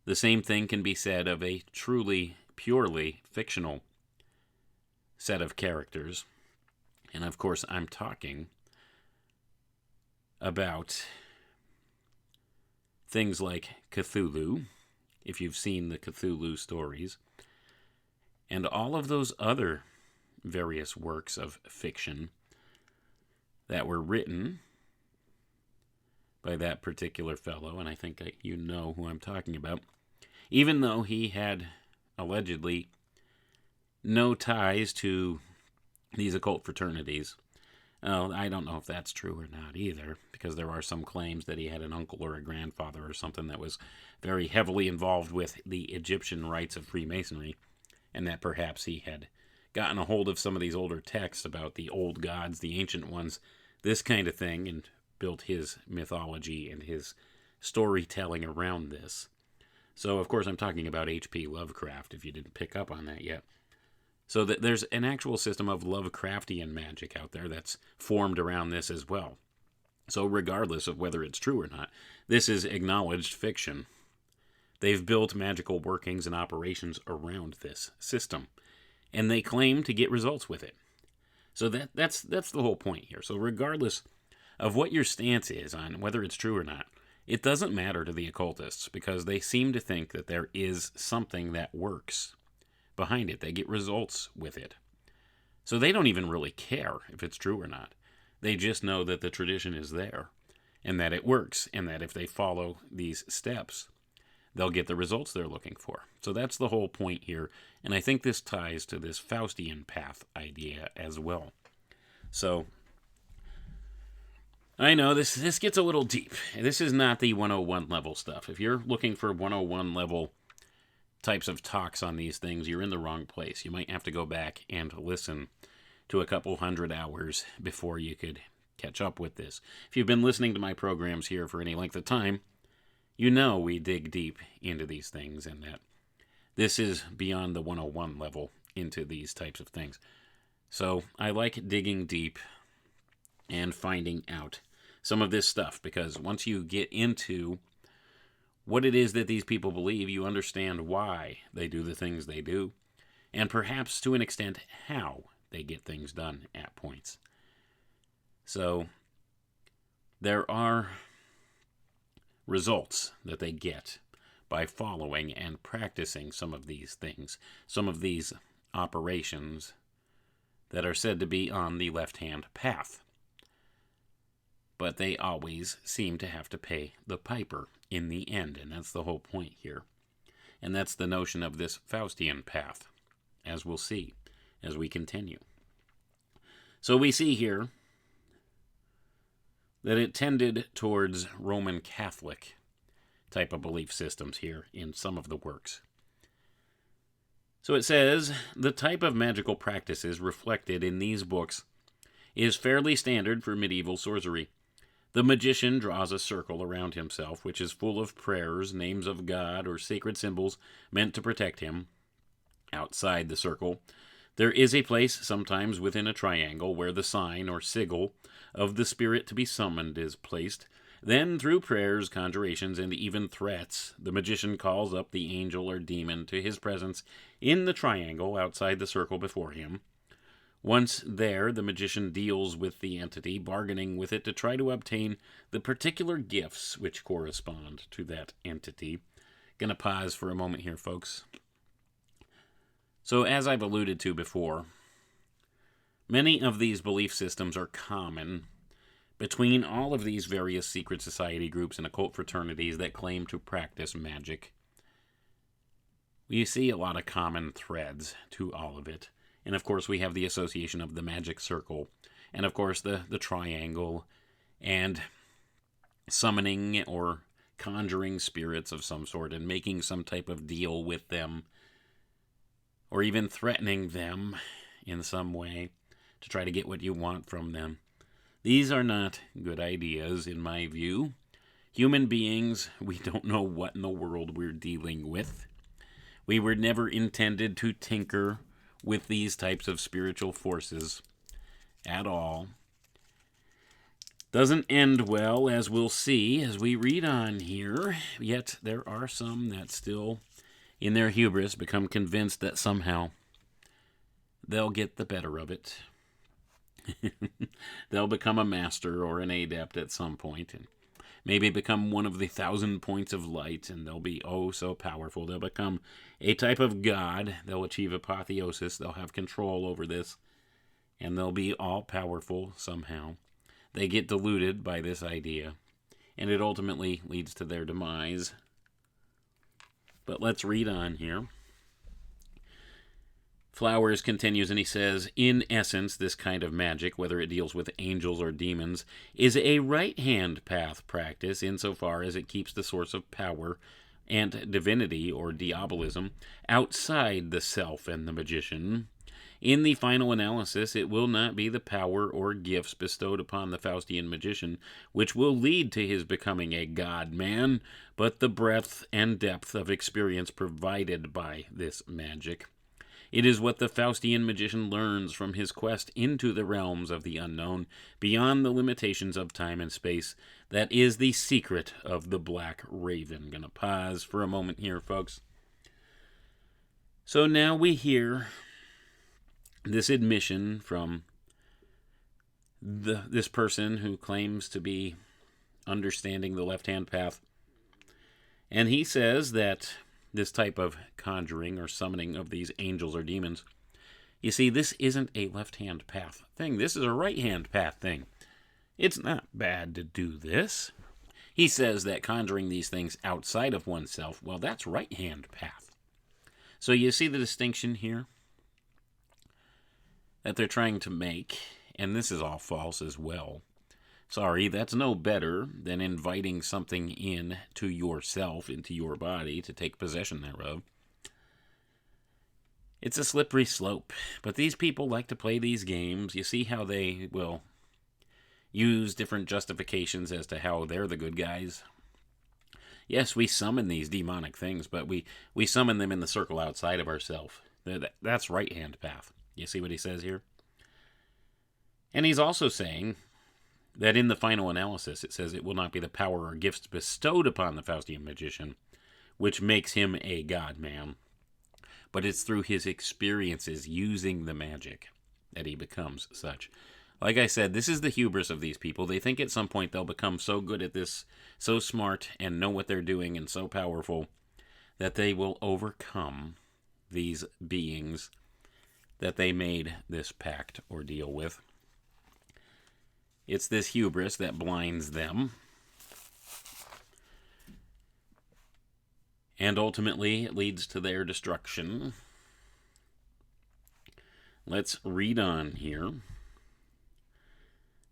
The same thing can be said of a truly, purely fictional set of characters. And of course, I'm talking about things like Cthulhu, if you've seen the Cthulhu stories, and all of those other various works of fiction that were written by that particular fellow, and I think you know who I'm talking about, even though he had allegedly no ties to these occult fraternities. I don't know if that's true or not either, because there are some claims that he had an uncle or a grandfather or something that was very heavily involved with the Egyptian rites of Freemasonry, and that perhaps he had gotten a hold of some of these older texts about the old gods, the ancient ones, this kind of thing, and built his mythology and his storytelling around this. So, of course, I'm talking about H.P. Lovecraft, if you didn't pick up on that yet. So that there's an actual system of Lovecraftian magic out there that's formed around this as well. So regardless of whether it's true or not, this is acknowledged fiction. They've built magical workings and operations around this system, and they claim to get results with it. So that's the whole point here. So regardless of what your stance is on whether it's true or not, it doesn't matter to the occultists, because they seem to think that there is something that works behind it. They get results with it. So they don't even really care if it's true or not. They just know that the tradition is there, and that it works, and that if they follow these steps, they'll get the results they're looking for. So that's the whole point here, and I think this ties to this Faustian Path idea as well. So, I know this gets a little deep. This is not the 101 level stuff. If you're looking for 101 level types of talks on these things, you're in the wrong place. You might have to go back and listen to a couple hundred hours before you could catch up with this. If you've been listening to my programs here for any length of time, you know we dig deep into these things, and that this is beyond the 101 level into these types of things. So I like digging deep and finding out some of this stuff, because once you get into what it is that these people believe, you understand why they do the things they do, and perhaps to an extent how they get things done at points. So there are results that they get by following and practicing some of these things, some of these operations that are said to be on the left-hand path. But they always seem to have to pay the piper in the end, and that's the whole point here. And that's the notion of this Faustian path, as we'll see as we continue. So we see here that it tended towards Roman Catholic type of belief systems here in some of the works. So it says, the type of magical practices reflected in these books is fairly standard for medieval sorcery. The magician draws a circle around himself, which is full of prayers, names of God, or sacred symbols meant to protect him. Outside the circle, there is a place, sometimes within a triangle, where the sign or sigil of the spirit to be summoned is placed. Then, through prayers, conjurations, and even threats, the magician calls up the angel or demon to his presence in the triangle outside the circle before him. Once there, the magician deals with the entity, bargaining with it to try to obtain the particular gifts which correspond to that entity. Gonna pause for a moment here, folks. So, as I've alluded to before, many of these belief systems are common between all of these various secret society groups and occult fraternities that claim to practice magic. We see a lot of common threads to all of it. And of course we have the association of the magic circle, and of course the triangle, and summoning or conjuring spirits of some sort and making some type of deal with them, or even threatening them in some way to try to get what you want from them. These are not good ideas in my view. Human beings, we don't know what in the world we're dealing with. We were never intended to tinker with these types of spiritual forces at all. Doesn't end well, as we'll see as we read on here, yet there are some that still, in their hubris, become convinced that somehow they'll get the better of it. They'll become a master or an adept at some point, and maybe become one of the 1,000 points of light, and they'll be oh so powerful. They'll become a type of god. They'll achieve apotheosis. They'll have control over this, and they'll be all powerful somehow. They get deluded by this idea, and it ultimately leads to their demise. But let's read on here. Flowers continues, and he says, in essence, this kind of magic, whether it deals with angels or demons, is a right-hand path practice insofar as it keeps the source of power and divinity, or diabolism, outside the self and the magician. In the final analysis, it will not be the power or gifts bestowed upon the Faustian magician which will lead to his becoming a god-man, but the breadth and depth of experience provided by this magic. It is what the Faustian magician learns from his quest into the realms of the unknown, beyond the limitations of time and space, that is the secret of the Black Raven. Gonna pause for a moment here, folks. So now we hear this admission from this person who claims to be understanding the left-hand path. And he says that this type of conjuring or summoning of these angels or demons, you see, this isn't a left-hand path thing. This is a right-hand path thing. It's not bad to do this. He says that conjuring these things outside of oneself, well, that's right-hand path. So you see the distinction here that they're trying to make, and this is all false as well. Sorry, that's no better than inviting something in to yourself, into your body, to take possession thereof. It's a slippery slope, but these people like to play these games. You see how they will use different justifications as to how they're the good guys. Yes, we summon these demonic things, but we summon them in the circle outside of ourselves. That's right-hand path. You see what he says here? And he's also saying that in the final analysis, it says it will not be the power or gifts bestowed upon the Faustian magician which makes him a god-man, but it's through his experiences using the magic that he becomes such. Like I said, this is the hubris of these people. They think at some point they'll become so good at this, so smart, and know what they're doing, and so powerful, that they will overcome these beings that they made this pact or deal with. It's this hubris that blinds them. And ultimately, it leads to their destruction. Let's read on here.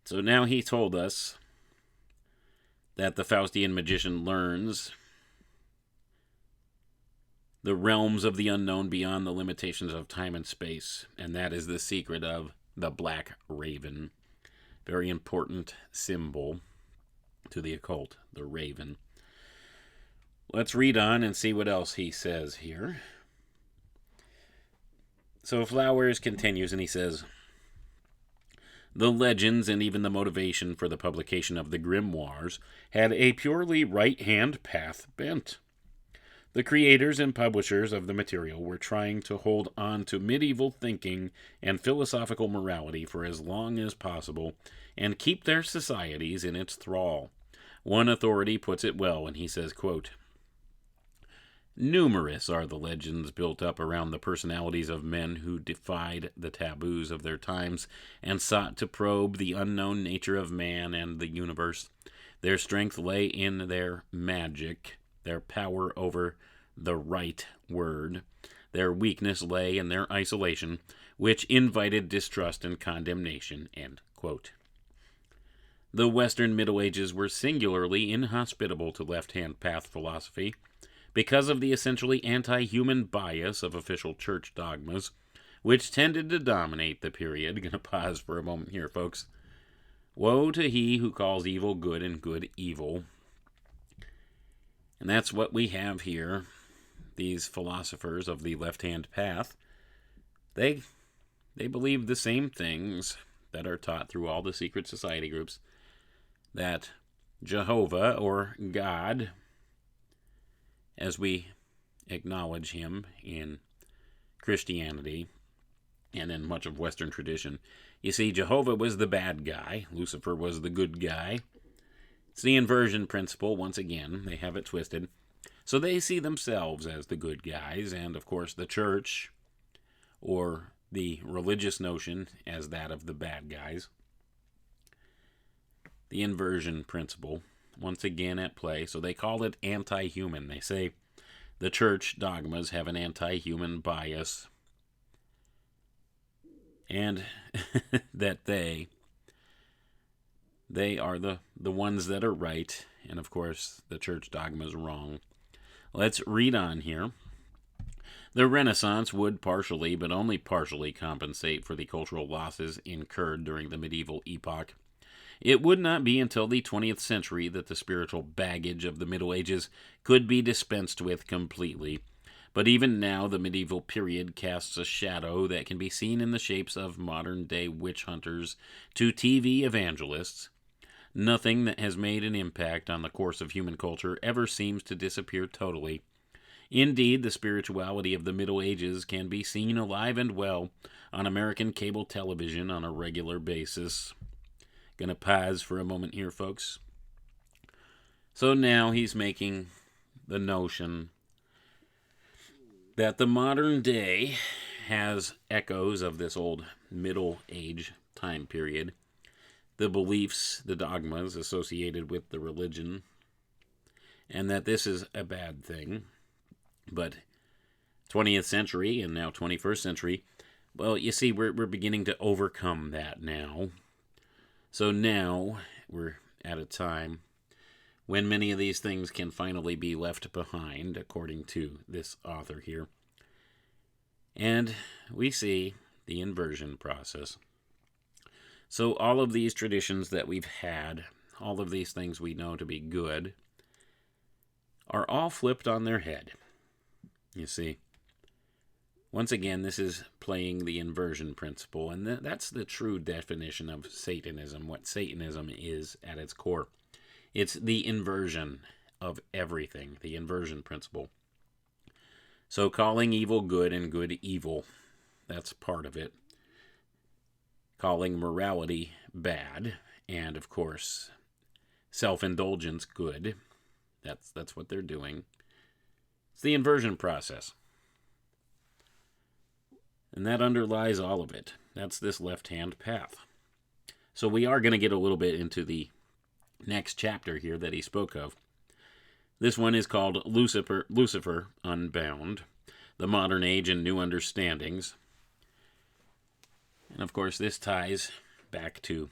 So now he told us that the Faustian magician learns the realms of the unknown beyond the limitations of time and space. And that is the secret of the Black Raven. Very important symbol to the occult, the raven. Let's read on and see what else he says here. So Flowers continues and he says, the legends and even the motivation for the publication of the Grimoires had a purely right-hand path bent. The creators and publishers of the material were trying to hold on to medieval thinking and philosophical morality for as long as possible and keep their societies in its thrall. One authority puts it well when he says, quote, numerous are the legends built up around the personalities of men who defied the taboos of their times and sought to probe the unknown nature of man and the universe. Their strength lay in their magic, their power over the right word. Their weakness lay in their isolation, which invited distrust and condemnation. End quote. The Western Middle Ages were singularly inhospitable to left-hand path philosophy, because of the essentially anti-human bias of official church dogmas, which tended to dominate the period. Going to pause for a moment here, folks. Woe to he who calls evil good and good evil. And that's what we have here. These philosophers of the left-hand path, they believe the same things that are taught through all the secret society groups, that Jehovah, or God, as we acknowledge him in Christianity and in much of Western tradition. You see, Jehovah was the bad guy. Lucifer was the good guy. It's the inversion principle. Once again, they have it twisted. So they see themselves as the good guys, and of course the church, or the religious notion, as that of the bad guys. The inversion principle, once again at play. So they call it anti-human. They say the church dogmas have an anti-human bias, and that they are the ones that are right, and of course the church dogma is wrong. Let's read on here. The Renaissance would partially, but only partially, compensate for the cultural losses incurred during the medieval epoch. It would not be until the 20th century that the spiritual baggage of the Middle Ages could be dispensed with completely. But even now, the medieval period casts a shadow that can be seen in the shapes of modern-day witch hunters to TV evangelists. Nothing that has made an impact on the course of human culture ever seems to disappear totally. Indeed, the spirituality of the Middle Ages can be seen alive and well on American cable television on a regular basis. Gonna pause for a moment here, folks. So now he's making the notion that the modern day has echoes of this old Middle Age time period. the beliefs, the dogmas associated with the religion, and that this is a bad thing. But 20th century and now 21st century, well, you see, we're beginning to overcome that now. So now we're at a time when many of these things can finally be left behind, according to this author here. And we see the inversion process. So all of these traditions that we've had, all of these things we know to be good, are all flipped on their head. You see, once again, this is playing the inversion principle, and that's the true definition of Satanism, what Satanism is at its core. It's the inversion of everything, the inversion principle. So calling evil good and good evil, that's part of it. Calling morality bad, and of course, self-indulgence good. That's what they're doing. It's the inversion process. And that underlies all of it. That's this left-hand path. So we are going to get a little bit into the next chapter here that he spoke of. This one is called Lucifer Unbound, the Modern Age and New Understandings. And of course, this ties back to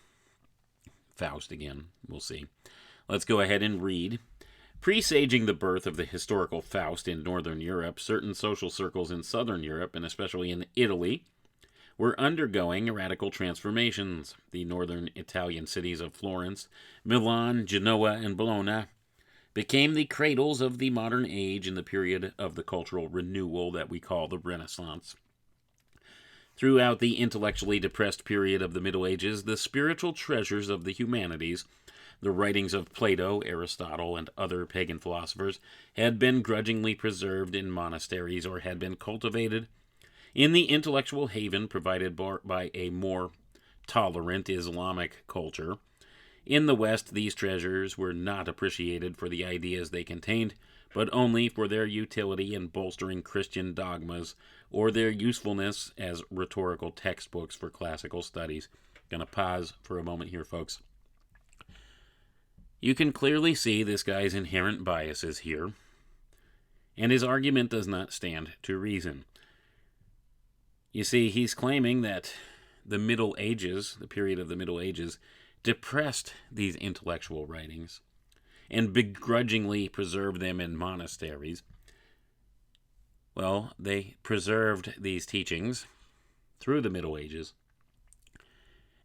Faust again. We'll see. Let's go ahead and read. Presaging the birth of the historical Faust in Northern Europe, certain social circles in Southern Europe, and especially in Italy, were undergoing radical transformations. The northern Italian cities of Florence, Milan, Genoa, and Bologna became the cradles of the modern age in the period of the cultural renewal that we call the Renaissance. Throughout the intellectually depressed period of the Middle Ages, the spiritual treasures of the humanities, the writings of Plato, Aristotle, and other pagan philosophers, had been grudgingly preserved in monasteries or had been cultivated in the intellectual haven provided by a more tolerant Islamic culture. In the West, these treasures were not appreciated for the ideas they contained, but only for their utility in bolstering Christian dogmas or their usefulness as rhetorical textbooks for classical studies. Going to pause for a moment here, folks. You can clearly see this guy's inherent biases here, and his argument does not stand to reason. You see, he's claiming that the Middle Ages, the period of the Middle Ages, depressed these intellectual writings and begrudgingly preserved them in monasteries. Well, they preserved these teachings through the Middle Ages.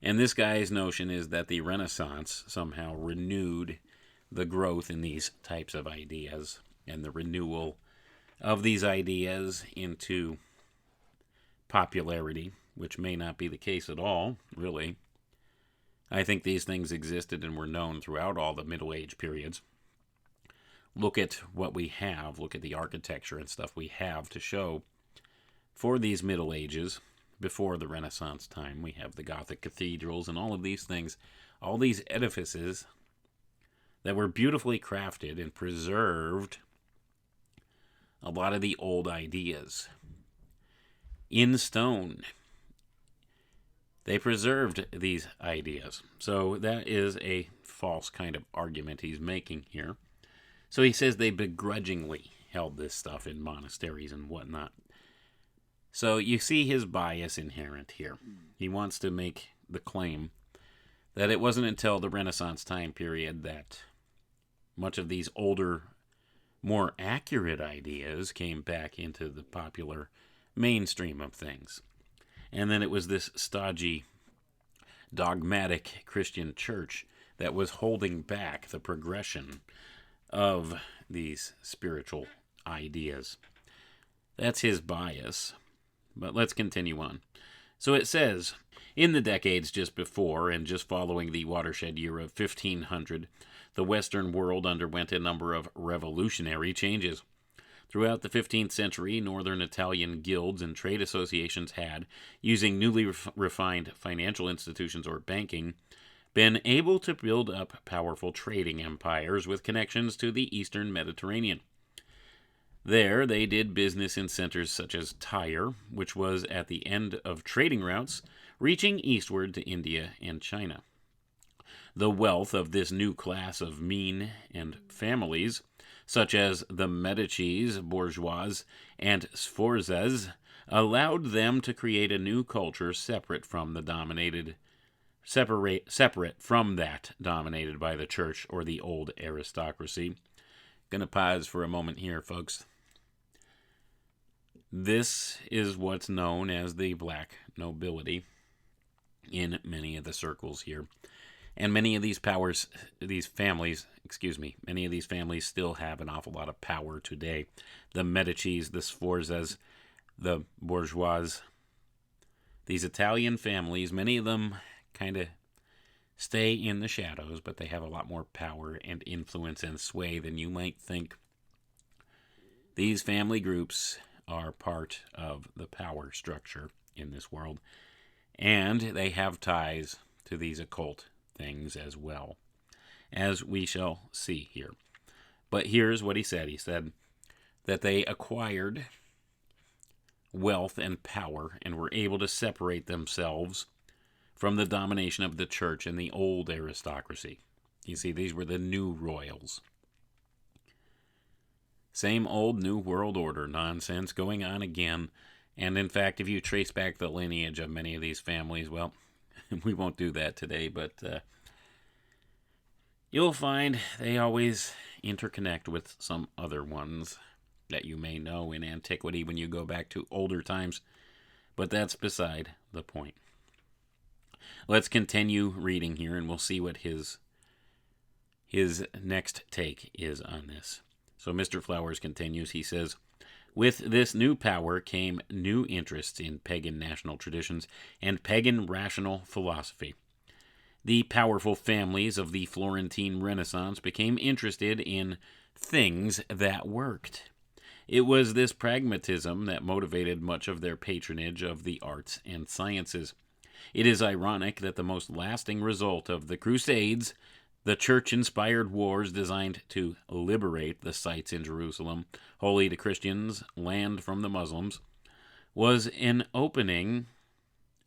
And this guy's notion is that the Renaissance somehow renewed the growth in these types of ideas and the renewal of these ideas into popularity, which may not be the case at all, really. I think these things existed and were known throughout all the Middle Age periods. Look at what we have. Look at the architecture and stuff we have to show for these Middle Ages. Before the Renaissance time, we have the Gothic cathedrals and all of these things, all these edifices that were beautifully crafted and preserved a lot of the old ideas in stone. They preserved these ideas. So that is a false kind of argument he's making here. So he says they begrudgingly held this stuff in monasteries and whatnot. So you see his bias inherent here. He wants to make the claim that it wasn't until the Renaissance time period that much of these older, more accurate ideas came back into the popular mainstream of things. And then it was this stodgy, dogmatic Christian church that was holding back the progression of these spiritual ideas. That's his bias. But let's continue on. So it says, in the decades just before and just following the watershed year of 1500, the Western world underwent a number of revolutionary changes. Throughout the 15th century, northern Italian guilds and trade associations had, using newly refined financial institutions or banking, been able to build up powerful trading empires with connections to the eastern Mediterranean. There, they did business in centers such as Tyre, which was at the end of trading routes, reaching eastward to India and China. The wealth of this new class of mean and families, such as the Medicis, bourgeois, and Sforzas, allowed them to create a new culture separate from that dominated by the church or the old aristocracy. Gonna pause for a moment here, folks. This is what's known as the black nobility in many of the circles here. And many of these families still have an awful lot of power today. The Medicis, the Sforzas, the bourgeois, these Italian families, many of them kind of stay in the shadows, but they have a lot more power and influence and sway than you might think. These family groups are part of the power structure in this world, and they have ties to these occult things as well, as we shall see here. But here's what he said. He said that they acquired wealth and power and were able to separate themselves from the domination of the church and the old aristocracy. You see, these were the new royals. Same old New World Order nonsense going on again. And in fact, if you trace back the lineage of many of these families, well, we won't do that today, but you'll find they always interconnect with some other ones that you may know in antiquity when you go back to older times. But that's beside the point. Let's continue reading here, and we'll see what his next take is on this. So Mr. Flowers continues. He says, with this new power came new interests in pagan national traditions and pagan rational philosophy. The powerful families of the Florentine Renaissance became interested in things that worked. It was this pragmatism that motivated much of their patronage of the arts and sciences. It is ironic that the most lasting result of the Crusades, the church-inspired wars designed to liberate the sites in Jerusalem, holy to Christians, land from the Muslims, was an opening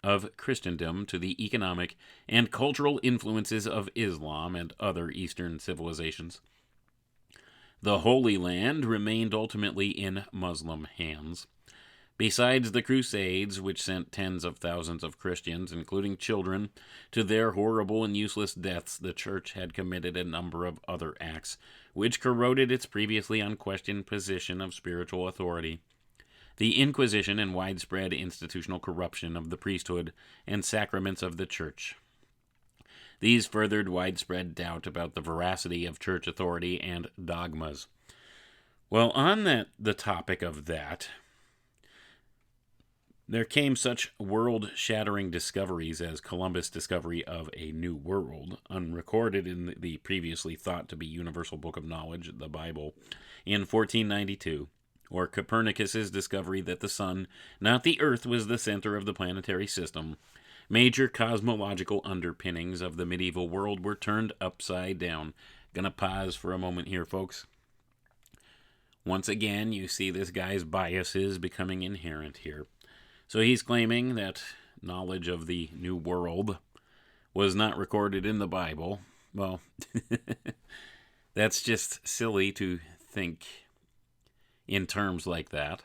of Christendom to the economic and cultural influences of Islam and other Eastern civilizations. The Holy Land remained ultimately in Muslim hands. Besides the Crusades, which sent tens of thousands of Christians, including children, to their horrible and useless deaths, the Church had committed a number of other acts, which corroded its previously unquestioned position of spiritual authority. The Inquisition and widespread institutional corruption of the priesthood and sacraments of the Church. These furthered widespread doubt about the veracity of Church authority and dogmas. Well, on the topic of that, there came such world-shattering discoveries as Columbus' discovery of a new world, unrecorded in the previously thought to be universal book of knowledge, the Bible, in 1492, or Copernicus' discovery that the sun, not the earth, was the center of the planetary system. Major cosmological underpinnings of the medieval world were turned upside down. Gonna pause for a moment here, folks. Once again, you see this guy's biases becoming inherent here. So he's claiming that knowledge of the New World was not recorded in the Bible. Well, that's just silly to think in terms like that.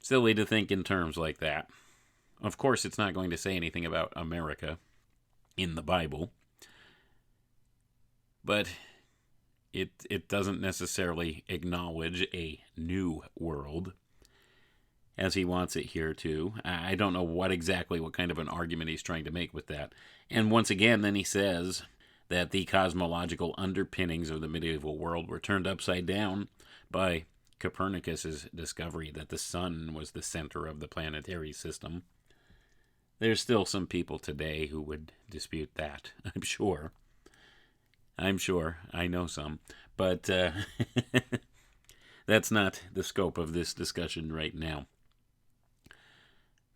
Silly to think in terms like that. Of course, it's not going to say anything about America in the Bible. But it doesn't necessarily acknowledge a new world, as he wants it here too. I don't know what kind of an argument he's trying to make with that. And once again, then he says that the cosmological underpinnings of the medieval world were turned upside down by Copernicus' discovery that the sun was the center of the planetary system. There's still some people today who would dispute that, I'm sure. I know some. But that's not the scope of this discussion right now.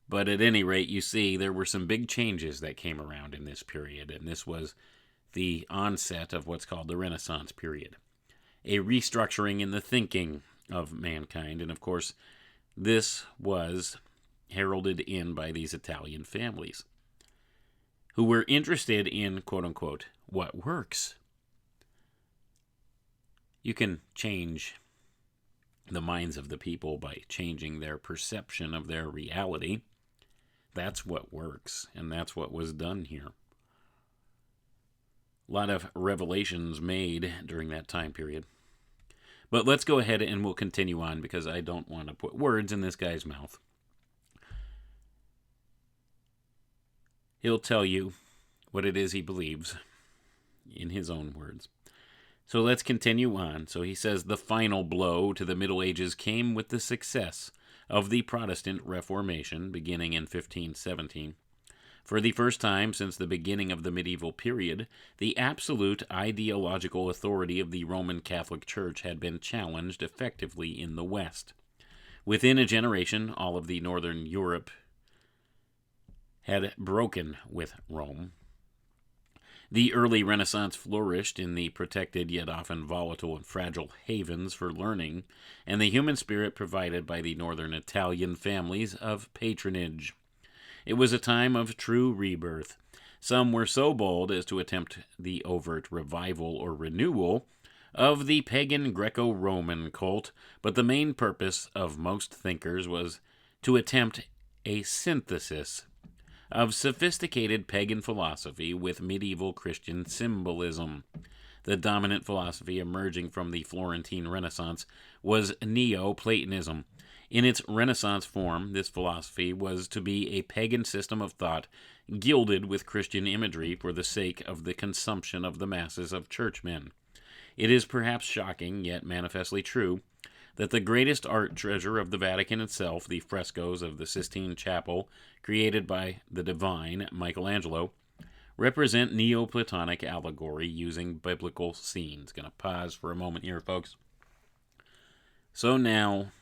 But at any rate, you see, there were some big changes that came around in this period, and this was the onset of what's called the Renaissance period. A restructuring in the thinking of mankind, and of course, this was heralded in by these Italian families. who were interested in, quote-unquote, what works. You can change the minds of the people by changing their perception of their reality. That's what works, and that's what was done here. A lot of revelations made during that time period. But let's go ahead and we'll continue on because I don't want to put words in this guy's mouth. He'll tell you what it is he believes in his own words. So let's continue on. So he says, the final blow to the Middle Ages came with the success of the Protestant Reformation beginning in 1517. For the first time since the beginning of the medieval period, the absolute ideological authority of the Roman Catholic Church had been challenged effectively in the West. Within a generation, all of the Northern Europe had broken with Rome. The early Renaissance flourished in the protected yet often volatile and fragile havens for learning, and the human spirit provided by the northern Italian families of patronage. It was a time of true rebirth. Some were so bold as to attempt the overt revival or renewal of the pagan Greco-Roman cult, but the main purpose of most thinkers was to attempt a synthesis of sophisticated pagan philosophy with medieval Christian symbolism. The dominant philosophy emerging from the Florentine Renaissance was Neoplatonism. In its Renaissance form, this philosophy was to be a pagan system of thought gilded with Christian imagery for the sake of the consumption of the masses of churchmen. It is perhaps shocking, yet manifestly true, that the greatest art treasure of the Vatican itself, the frescoes of the Sistine Chapel, created by the divine Michelangelo, represent Neoplatonic allegory using biblical scenes. Going to pause for a moment here, folks. So now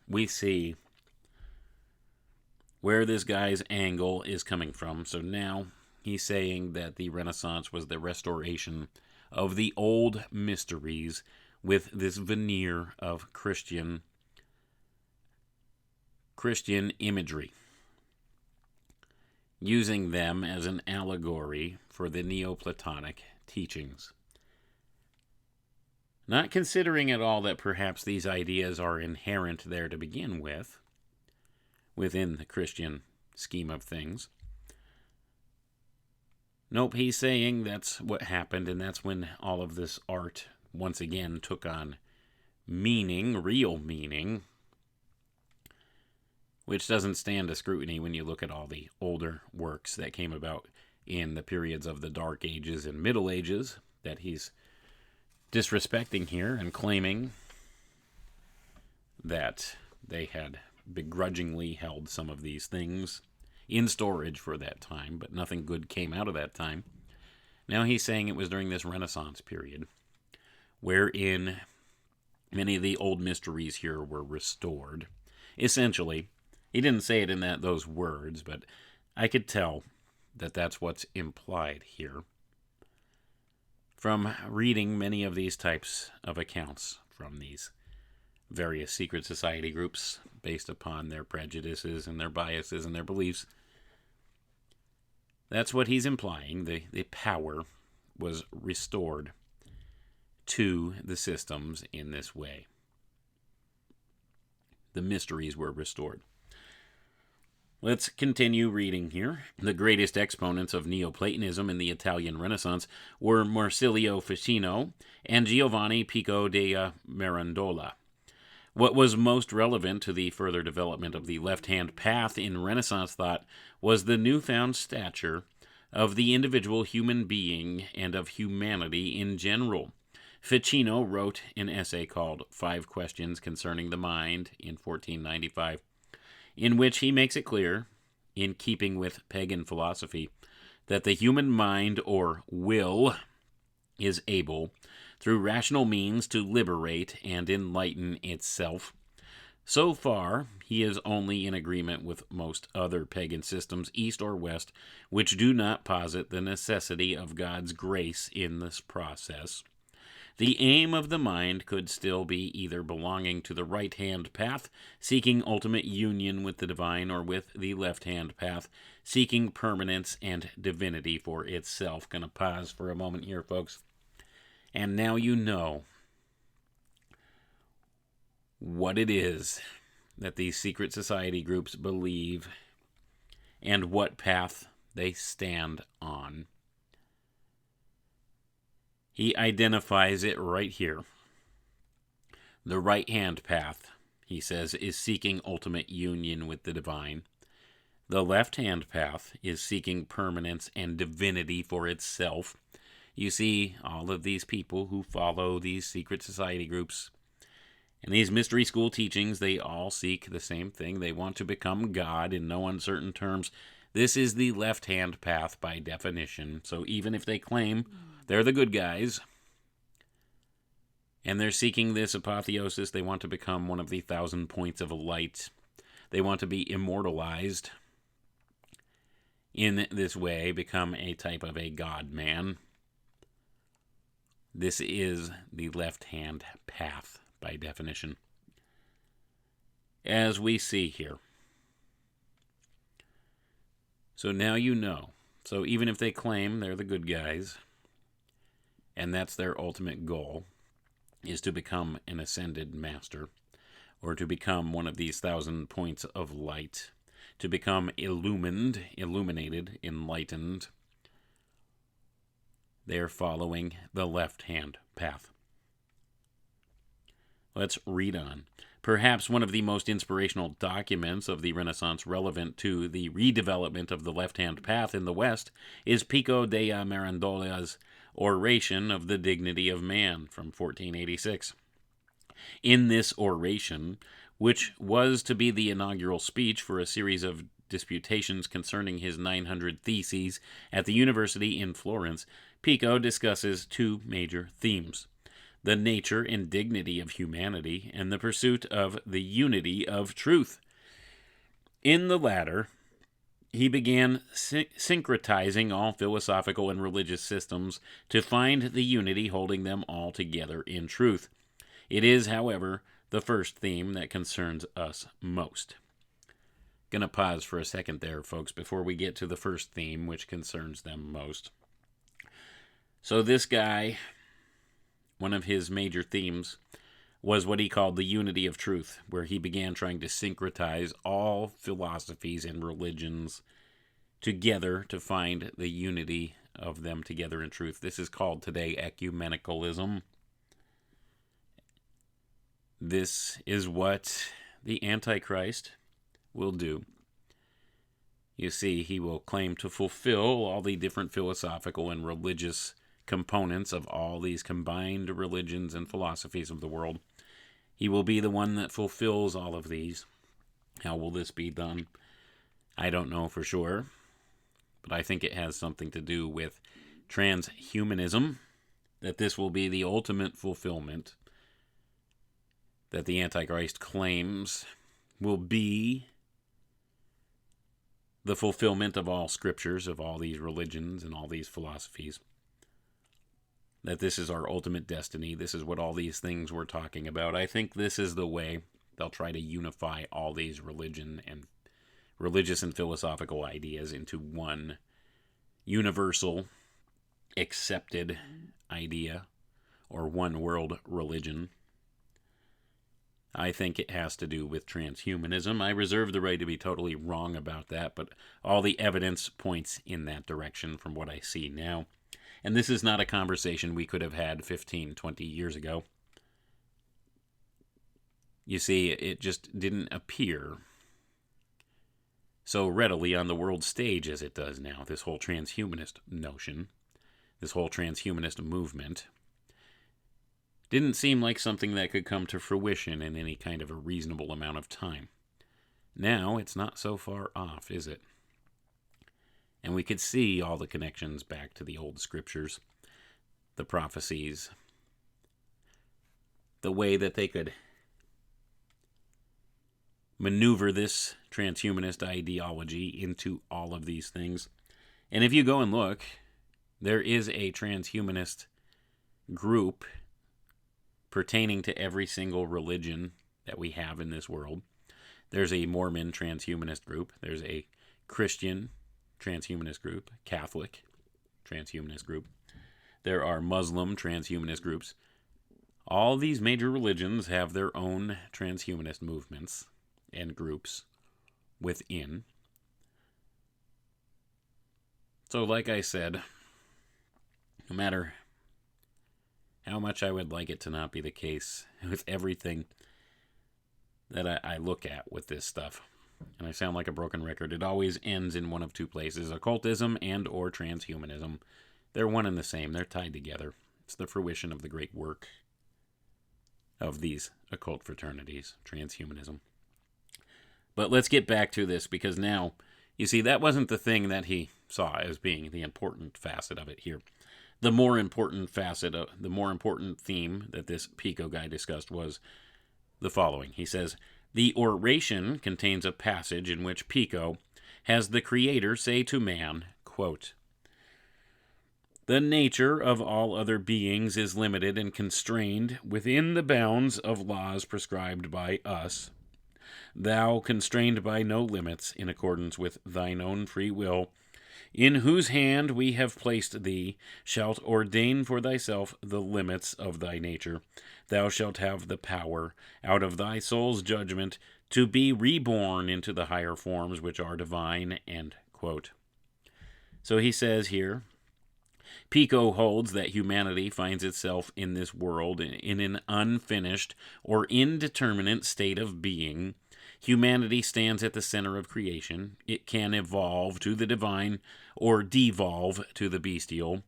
we see where this guy's angle is coming from. So now he's saying that the Renaissance was the restoration of the old mysteries with this veneer of Christian imagery, using them as an allegory for the Neoplatonic teachings. Not considering at all that perhaps these ideas are inherent there to begin with, within the Christian scheme of things. Nope, he's saying that's what happened, and that's when all of this art once again took on meaning, real meaning, which doesn't stand to scrutiny when you look at all the older works that came about in the periods of the Dark Ages and Middle Ages that he's disrespecting here and claiming that they had begrudgingly held some of these things in storage for that time, but nothing good came out of that time. Now he's saying it was during this Renaissance period wherein many of the old mysteries here were restored. Essentially, he didn't say it in those words, but I could tell that that's what's implied here from reading many of these types of accounts from these various secret society groups based upon their prejudices and their biases and their beliefs. That's what he's implying. The power was restored to the systems in this way. The mysteries were restored. Let's continue reading here. The greatest exponents of Neoplatonism in the Italian Renaissance were Marsilio Ficino and Giovanni Pico della Mirandola. What was most relevant to the further development of the left-hand path in Renaissance thought was the newfound stature of the individual human being and of humanity in general. Ficino wrote an essay called 5 Questions Concerning the Mind in 1495, in which he makes it clear, in keeping with pagan philosophy, that the human mind or will is able, through rational means, to liberate and enlighten itself. So far, he is only in agreement with most other pagan systems, east or west, which do not posit the necessity of God's grace in this process. The aim of the mind could still be either belonging to the right-hand path, seeking ultimate union with the divine, or with the left-hand path, seeking permanence and divinity for itself. Gonna pause for a moment here, folks. And now you know what it is that these secret society groups believe and what path they stand on. He identifies it right here. The right-hand path, he says, is seeking ultimate union with the divine. The left-hand path is seeking permanence and divinity for itself. You see, all of these people who follow these secret society groups and these mystery school teachings, they all seek the same thing. They want to become God in no uncertain terms. This is the left-hand path by definition. So even if they claim they're the good guys, and they're seeking this apotheosis, they want to become one of the 1,000 points of light. They want to be immortalized in this way, become a type of a God-man. This is the left-hand path by definition, as we see here. So now you know. So even if they claim they're the good guys, and that's their ultimate goal, is to become an ascended master, or to become one of these 1,000 points of light, to become illumined, illuminated, enlightened, they're following the left-hand path. Let's read on. Perhaps one of the most inspirational documents of the Renaissance relevant to the redevelopment of the left-hand path in the West is Pico della Mirandola's Oration of the Dignity of Man from 1486. In this oration, which was to be the inaugural speech for a series of disputations concerning his 900 theses at the university in Florence, Pico discusses two major themes: the nature and dignity of humanity, and the pursuit of the unity of truth. In the latter, he began syncretizing all philosophical and religious systems to find the unity holding them all together in truth. It is, however, the first theme that concerns us most. Gonna pause for a second there, folks, before we get to the first theme, which concerns them most. So this guy, one of his major themes was what he called the unity of truth, where he began trying to syncretize all philosophies and religions together to find the unity of them together in truth. This is called today ecumenicalism. This is what the Antichrist will do. You see, he will claim to fulfill all the different philosophical and religious components of all these combined religions and philosophies of the world. He will be the one that fulfills all of these. How will this be done? I don't know for sure, but I think it has something to do with transhumanism, that this will be the ultimate fulfillment, that the Antichrist claims will be the fulfillment of all scriptures, of all these religions and all these philosophies. That this is our ultimate destiny. This is what all these things we're talking about. I think this is the way they'll try to unify all these religious and philosophical ideas into one universal, accepted idea, or one world religion. I think it has to do with transhumanism. I reserve the right to be totally wrong about that, but all the evidence points in that direction from what I see now. And this is not a conversation we could have had 15, 20 years ago. You see, it just didn't appear so readily on the world stage as it does now, this whole transhumanist notion, this whole transhumanist movement. Didn't seem like something that could come to fruition in any kind of a reasonable amount of time. Now, it's not so far off, is it? And we could see all the connections back to the old scriptures, the prophecies, the way that they could maneuver this transhumanist ideology into all of these things. And if you go and look, there is a transhumanist group pertaining to every single religion that we have in this world. There's a Mormon transhumanist group. There's a Christian transhumanist group, Catholic transhumanist group. There are Muslim transhumanist groups. All these major religions have their own transhumanist movements and groups within. So like I said, no matter how much I would like it to not be the case with everything that I look at with this stuff, and I sound like a broken record, it always ends in one of two places: occultism and or transhumanism. They're one and the same. They're tied together. It's the fruition of the great work of these occult fraternities, transhumanism. But let's get back to this, because now, you see, that wasn't the thing that he saw as being the important facet of it here. The more important theme that this Pico guy discussed was the following. He says, the oration contains a passage in which Pico has the Creator say to man, quote, the nature of all other beings is limited and constrained within the bounds of laws prescribed by us. Thou, constrained by no limits, in accordance with thine own free will, in whose hand we have placed thee, shalt ordain for thyself the limits of thy nature. Thou shalt have the power, out of thy soul's judgment, to be reborn into the higher forms which are divine, end quote. So he says here, Pico holds that humanity finds itself in this world in an unfinished or indeterminate state of being. Humanity stands at the center of creation. It can evolve to the divine or devolve to the bestial.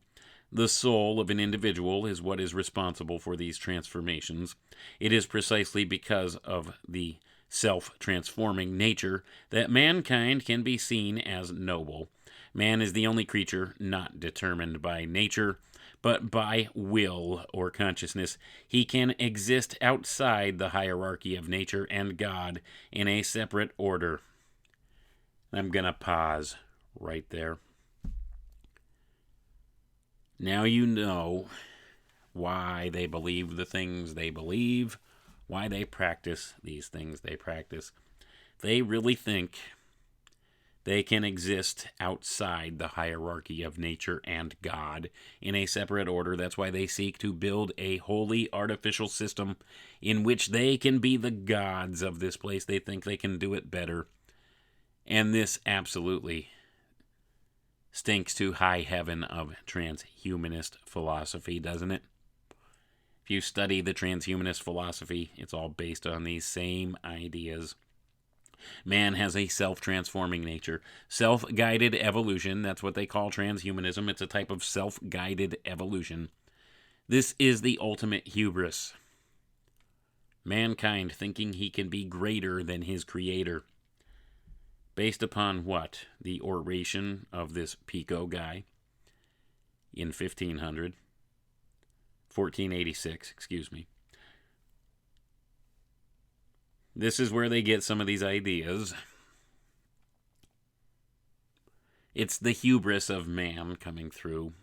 The soul of an individual is what is responsible for these transformations. It is precisely because of the self-transforming nature that mankind can be seen as noble. Man is the only creature not determined by nature, but by will or consciousness. He can exist outside the hierarchy of nature and God in a separate order. I'm going to pause right there. Now you know why they believe the things they believe, why they practice these things they practice. They really think they can exist outside the hierarchy of nature and God in a separate order. That's why they seek to build a wholly artificial system in which they can be the gods of this place. They think they can do it better. And this absolutely stinks to high heaven of transhumanist philosophy, doesn't it? If you study the transhumanist philosophy, it's all based on these same ideas. Man has a self-transforming nature. Self-guided evolution, that's what they call transhumanism. It's a type of self-guided evolution. This is the ultimate hubris. Mankind thinking he can be greater than his creator. Based upon what? The oration of this Pico guy in 1486, excuse me. This is where they get some of these ideas. It's the hubris of man coming through.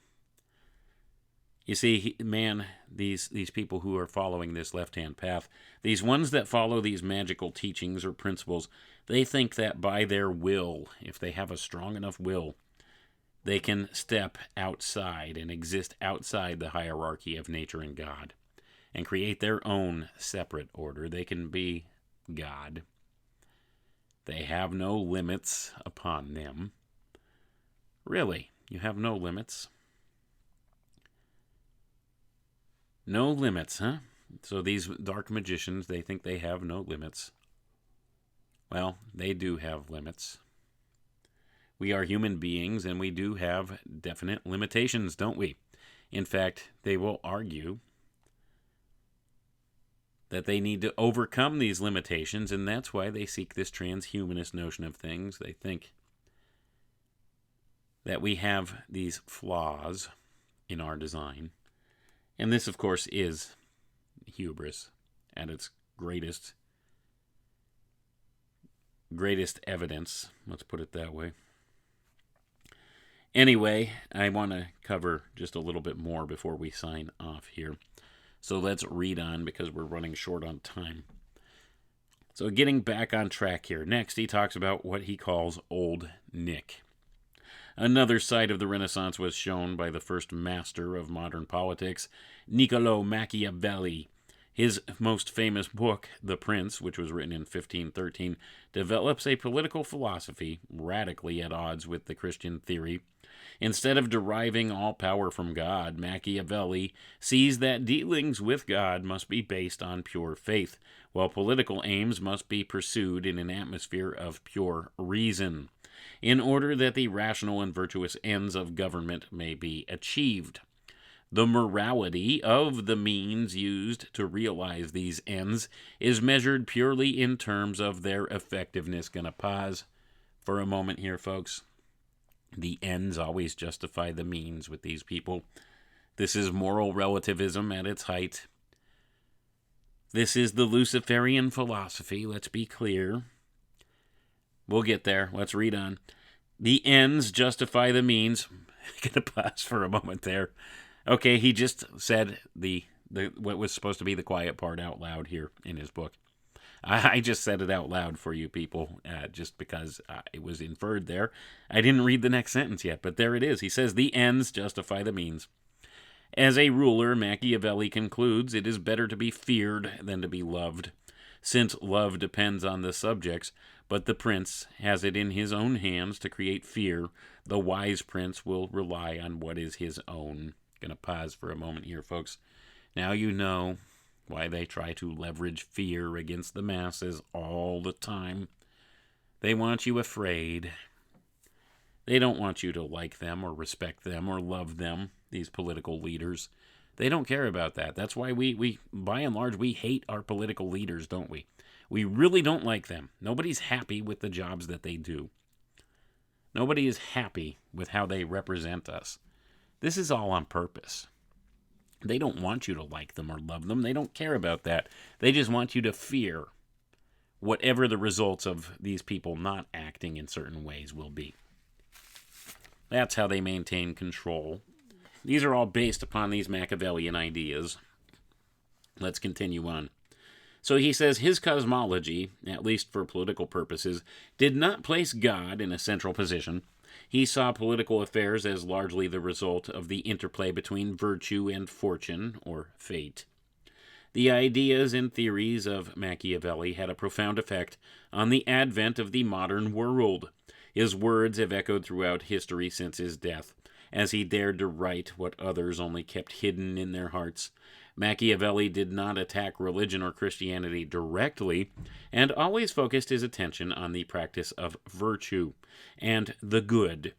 You see, man, these people who are following this left-hand path, these ones that follow these magical teachings or principles, they think that by their will, if they have a strong enough will, they can step outside and exist outside the hierarchy of nature and God and create their own separate order. They can be God. They have no limits upon them. Really, you have no limits? No limits, huh? So these dark magicians, they think they have no limits. Well, they do have limits. We are human beings, and we do have definite limitations, don't we? In fact, they will argue that they need to overcome these limitations, and that's why they seek this transhumanist notion of things. They think that we have these flaws in our design. And this, of course, is hubris at its greatest evidence. Let's put it that way. Anyway, I want to cover just a little bit more before we sign off here. So let's read on because we're running short on time. So getting back on track here. Next, he talks about what he calls Old Nick. Another side of the Renaissance was shown by the first master of modern politics, Niccolo Machiavelli. His most famous book, The Prince, which was written in 1513, develops a political philosophy radically at odds with the Christian theory. Instead of deriving all power from God, Machiavelli sees that dealings with God must be based on pure faith, while political aims must be pursued in an atmosphere of pure reason, in order that the rational and virtuous ends of government may be achieved. The morality of the means used to realize these ends is measured purely in terms of their effectiveness. Gonna pause for a moment here, folks. The ends always justify the means with these people. This is moral relativism at its height. This is the Luciferian philosophy, let's be clear. We'll get there. Let's read on. The ends justify the means. Gonna pause for a moment there. Okay, he just said the what was supposed to be the quiet part out loud here in his book. I just said it out loud for you people, just because it was inferred there. I didn't read the next sentence yet, but there it is. He says, the ends justify the means. As a ruler, Machiavelli concludes, it is better to be feared than to be loved, since love depends on the subjects, but the prince has it in his own hands to create fear. The wise prince will rely on what is his own. Gonna pause for a moment here, folks. Now you know why they try to leverage fear against the masses all the time. They want you afraid. They don't want you to like them or respect them or love them, these political leaders. They don't care about that. That's why we by and large, we hate our political leaders, don't we? We really don't like them. Nobody's happy with the jobs that they do. Nobody is happy with how they represent us. This is all on purpose. They don't want you to like them or love them. They don't care about that. They just want you to fear whatever the results of these people not acting in certain ways will be. That's how they maintain control. These are all based upon these Machiavellian ideas. Let's continue on. So he says his cosmology, at least for political purposes, did not place God in a central position. He saw political affairs as largely the result of the interplay between virtue and fortune, or fate. The ideas and theories of Machiavelli had a profound effect on the advent of the modern world. His words have echoed throughout history since his death, as he dared to write what others only kept hidden in their hearts. Machiavelli did not attack religion or Christianity directly, and always focused his attention on the practice of virtue and the good.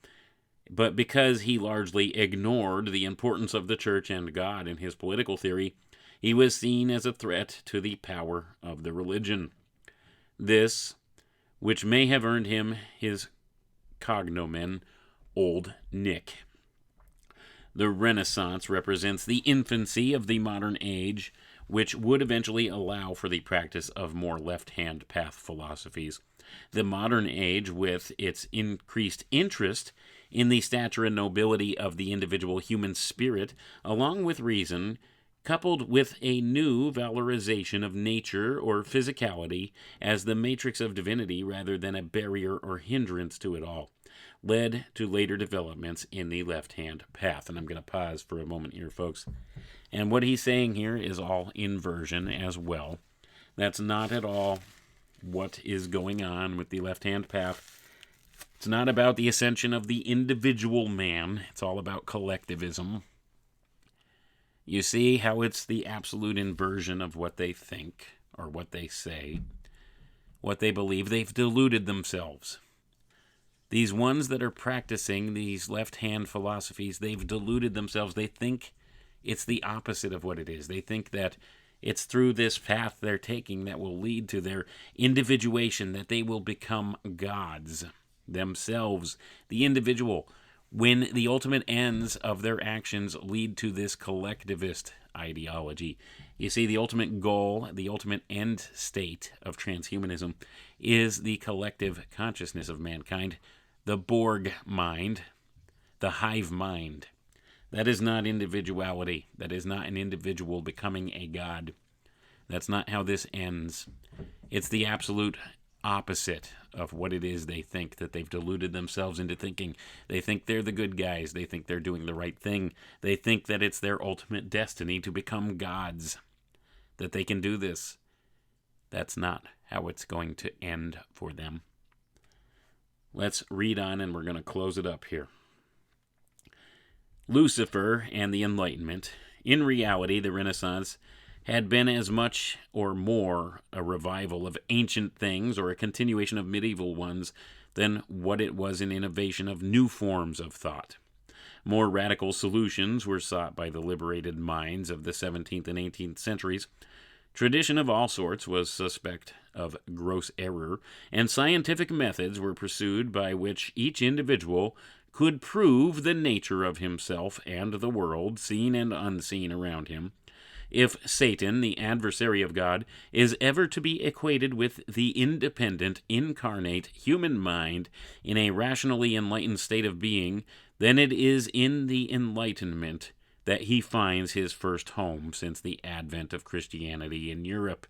But because he largely ignored the importance of the church and God in his political theory, he was seen as a threat to the power of the religion. This, which may have earned him his cognomen, Old Nick. The Renaissance represents the infancy of the modern age, which would eventually allow for the practice of more left-hand path philosophies. The modern age, with its increased interest in the stature and nobility of the individual human spirit, along with reason, coupled with a new valorization of nature or physicality as the matrix of divinity rather than a barrier or hindrance to it all, led to later developments in the left-hand path. And I'm going to pause for a moment here, folks. And what he's saying here is all inversion as well. That's not at all what is going on with the left-hand path. It's not about the ascension of the individual man. It's all about collectivism. You see how it's the absolute inversion of what they think or what they say, what they believe. They've deluded themselves. These ones that are practicing these left-hand philosophies, they've deluded themselves. They think it's the opposite of what it is. They think that it's through this path they're taking that will lead to their individuation, that they will become gods themselves, the individual, when the ultimate ends of their actions lead to this collectivist ideology. You see, the ultimate goal, the ultimate end state of transhumanism is the collective consciousness of mankind, the Borg mind, the hive mind. That is not individuality. That is not an individual becoming a god. That's not how this ends. It's the absolute opposite of what it is they think, that they've deluded themselves into thinking. They think they're the good guys. They think they're doing the right thing. They think that it's their ultimate destiny to become gods, that they can do this. That's not how it's going to end for them. Let's read on, and we're going to close it up here. Lucifer and the Enlightenment. In reality, the Renaissance had been as much or more a revival of ancient things or a continuation of medieval ones than what it was an innovation of new forms of thought. More radical solutions were sought by the liberated minds of the 17th and 18th centuries. Tradition of all sorts was suspect of gross error, and scientific methods were pursued by which each individual could prove the nature of himself and the world, seen and unseen around him. If Satan, the adversary of God, is ever to be equated with the independent, incarnate human mind in a rationally enlightened state of being, then it is in the Enlightenment that he finds his first home since the advent of Christianity in Europe.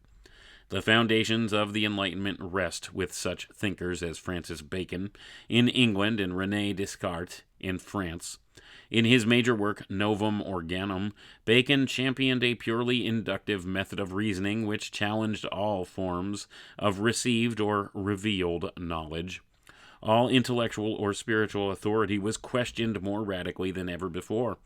The foundations of the Enlightenment rest with such thinkers as Francis Bacon in England and René Descartes in France. In his major work, Novum Organum, Bacon championed a purely inductive method of reasoning which challenged all forms of received or revealed knowledge. All intellectual or spiritual authority was questioned more radically than ever before.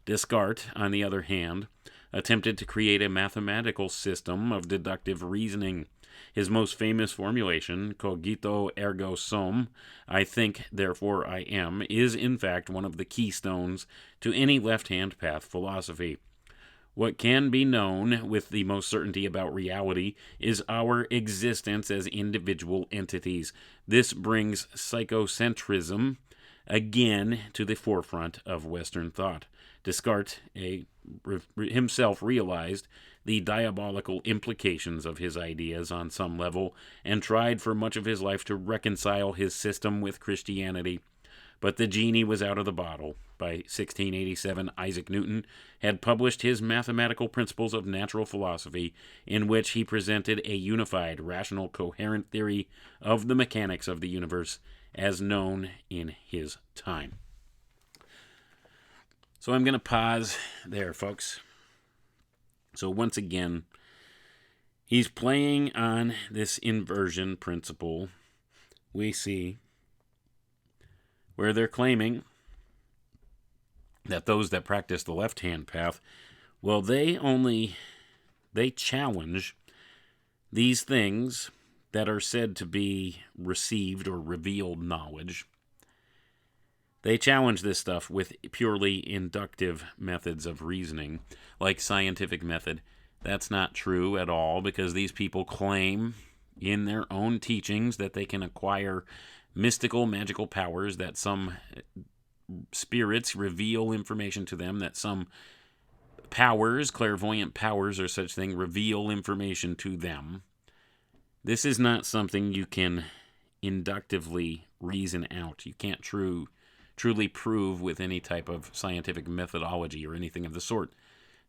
Descartes, on the other hand, attempted to create a mathematical system of deductive reasoning. His most famous formulation, cogito ergo sum, I think, therefore I am, is in fact one of the keystones to any left-hand path philosophy. What can be known with the most certainty about reality is our existence as individual entities. This brings psychocentrism again to the forefront of Western thought. Descartes himself realized the diabolical implications of his ideas on some level and tried for much of his life to reconcile his system with Christianity. But the genie was out of the bottle. By 1687, Isaac Newton had published his Mathematical Principles of Natural Philosophy, in which he presented a unified, rational, coherent theory of the mechanics of the universe as known in his time. So I'm going to pause there, folks. So once again, he's playing on this inversion principle we see where they're claiming that those that practice the left-hand path, well, they challenge these things that are said to be received or revealed knowledge. They challenge this stuff with purely inductive methods of reasoning, like scientific method. That's not true at all, because these people claim in their own teachings that they can acquire mystical, magical powers, that some spirits reveal information to them, that some powers, clairvoyant powers or such thing, reveal information to them. This is not something you can inductively reason out. You can't truly prove with any type of scientific methodology or anything of the sort.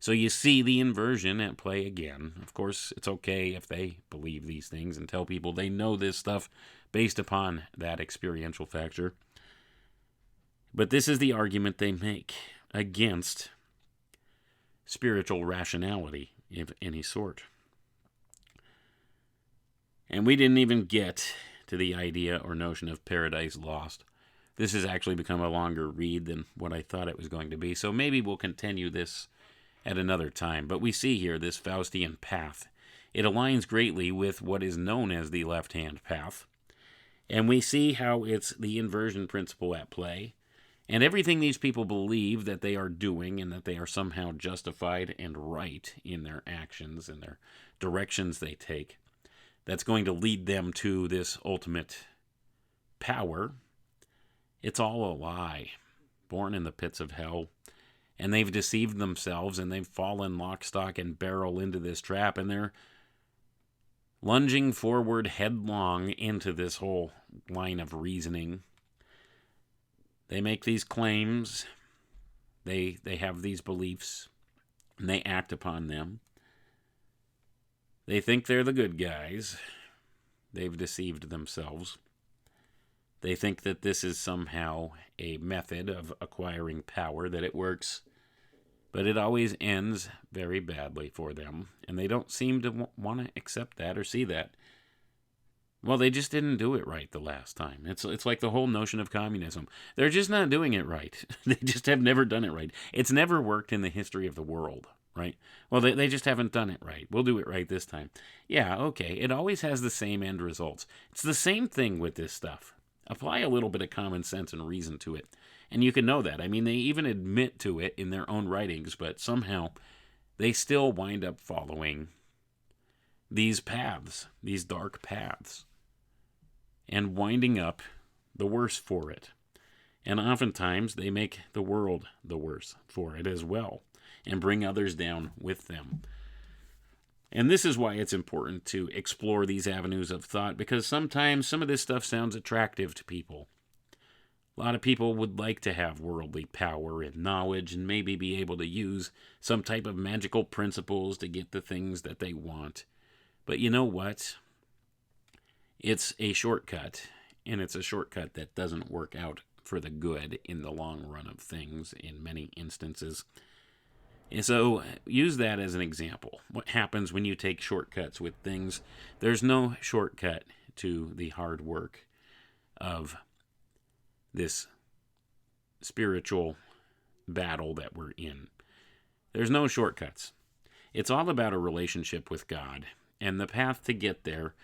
So you see the inversion at play again. Of course, it's okay if they believe these things and tell people they know this stuff based upon that experiential factor. But this is the argument they make against spiritual rationality of any sort. And we didn't even get to the idea or notion of paradise lost. This has actually become a longer read than what I thought it was going to be, so maybe we'll continue this at another time. But we see here this Faustian Path. It aligns greatly with what is known as the left-hand path, and we see how it's the inversion principle at play, and everything these people believe that they are doing and that they are somehow justified and right in their actions and their directions they take, that's going to lead them to this ultimate power. It's all a lie, born in the pits of hell, and they've deceived themselves, and they've fallen lock, stock, and barrel into this trap, and they're lunging forward headlong into this whole line of reasoning. They make these claims They have these beliefs, and they act upon them. They think they're the good guys. They've deceived themselves. They think that this is somehow a method of acquiring power, that it works, but it always ends very badly for them, and they don't seem to want to accept that or see that. Well, they just didn't do it right the last time. It's like the whole notion of communism. They're just not doing it right. They just have never done it right. It's never worked in the history of the world, right? Well, they just haven't done it right. We'll do it right this time. Yeah, okay. It always has the same end results. It's the same thing with this stuff. Apply a little bit of common sense and reason to it, and you can know that. I mean, they even admit to it in their own writings, but somehow they still wind up following these paths, these dark paths, and winding up the worse for it. And oftentimes they make the world the worse for it as well, and bring others down with them. And this is why it's important to explore these avenues of thought, because sometimes some of this stuff sounds attractive to people. A lot of people would like to have worldly power and knowledge and maybe be able to use some type of magical principles to get the things that they want. But you know what? It's a shortcut, and it's a shortcut that doesn't work out for the good in the long run of things in many instances. And so use that as an example. What happens when you take shortcuts with things? There's no shortcut to the hard work of this spiritual battle that we're in. There's no shortcuts. It's all about a relationship with God, and the path to get there,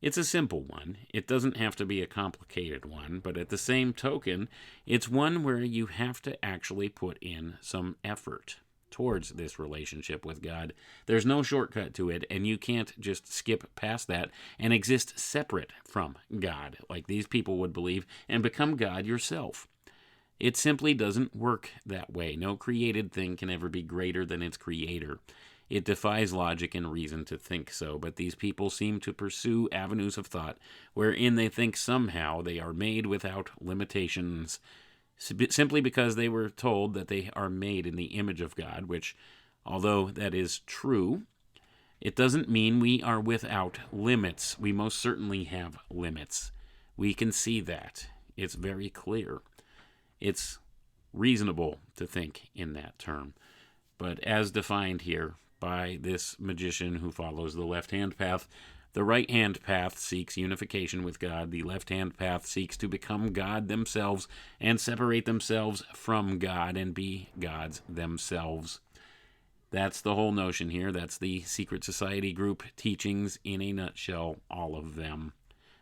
it's a simple one. It doesn't have to be a complicated one, but at the same token, it's one where you have to actually put in some effort towards this relationship with God. There's no shortcut to it, and you can't just skip past that and exist separate from God, like these people would believe, and become God yourself. It simply doesn't work that way. No created thing can ever be greater than its creator. It defies logic and reason to think so, but these people seem to pursue avenues of thought wherein they think somehow they are made without limitations, simply because they were told that they are made in the image of God, which, although that is true, it doesn't mean we are without limits. We most certainly have limits. We can see that. It's very clear. It's reasonable to think in that term. But as defined here by this magician who follows the left-hand path, the right-hand path seeks unification with God. The left-hand path seeks to become God themselves and separate themselves from God and be gods themselves. That's the whole notion here. That's the secret society group teachings in a nutshell, all of them.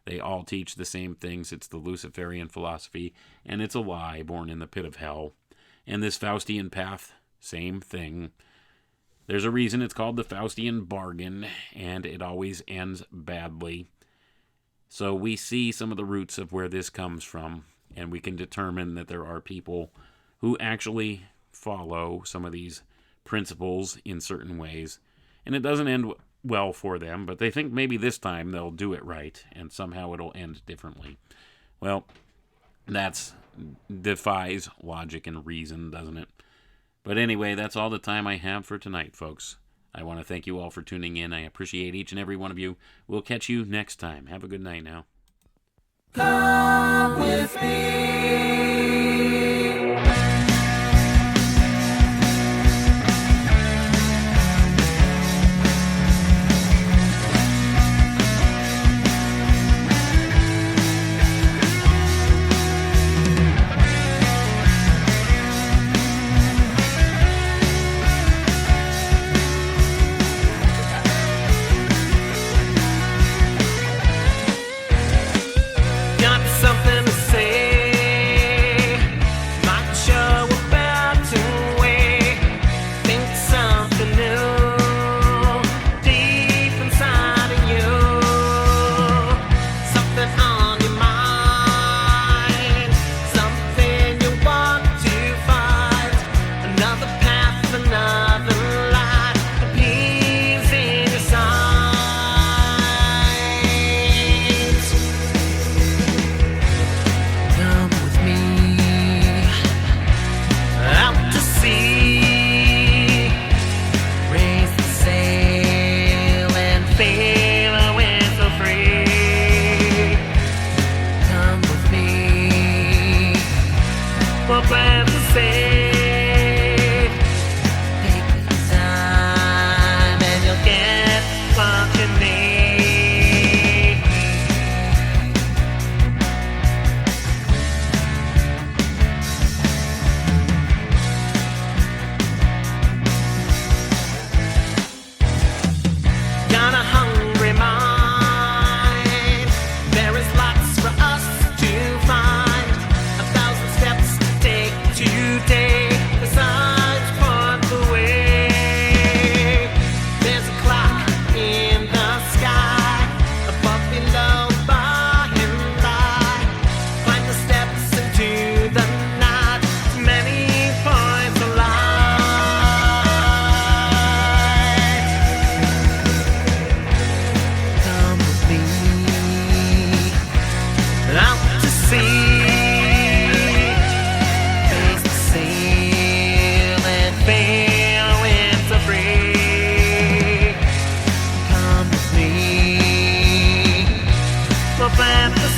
They all teach the same things. It's the Luciferian philosophy, and it's a lie born in the pit of hell. And this Faustian path, same thing. There's a reason it's called the Faustian bargain, and it always ends badly. So we see some of the roots of where this comes from, and we can determine that there are people who actually follow some of these principles in certain ways, and it doesn't end well for them, but they think maybe this time they'll do it right, and somehow it'll end differently. Well, that defies logic and reason, doesn't it? But anyway, that's all the time I have for tonight, folks. I want to thank you all for tuning in. I appreciate each and every one of you. We'll catch you next time. Have a good night now. Come with me. Got something to say.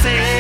say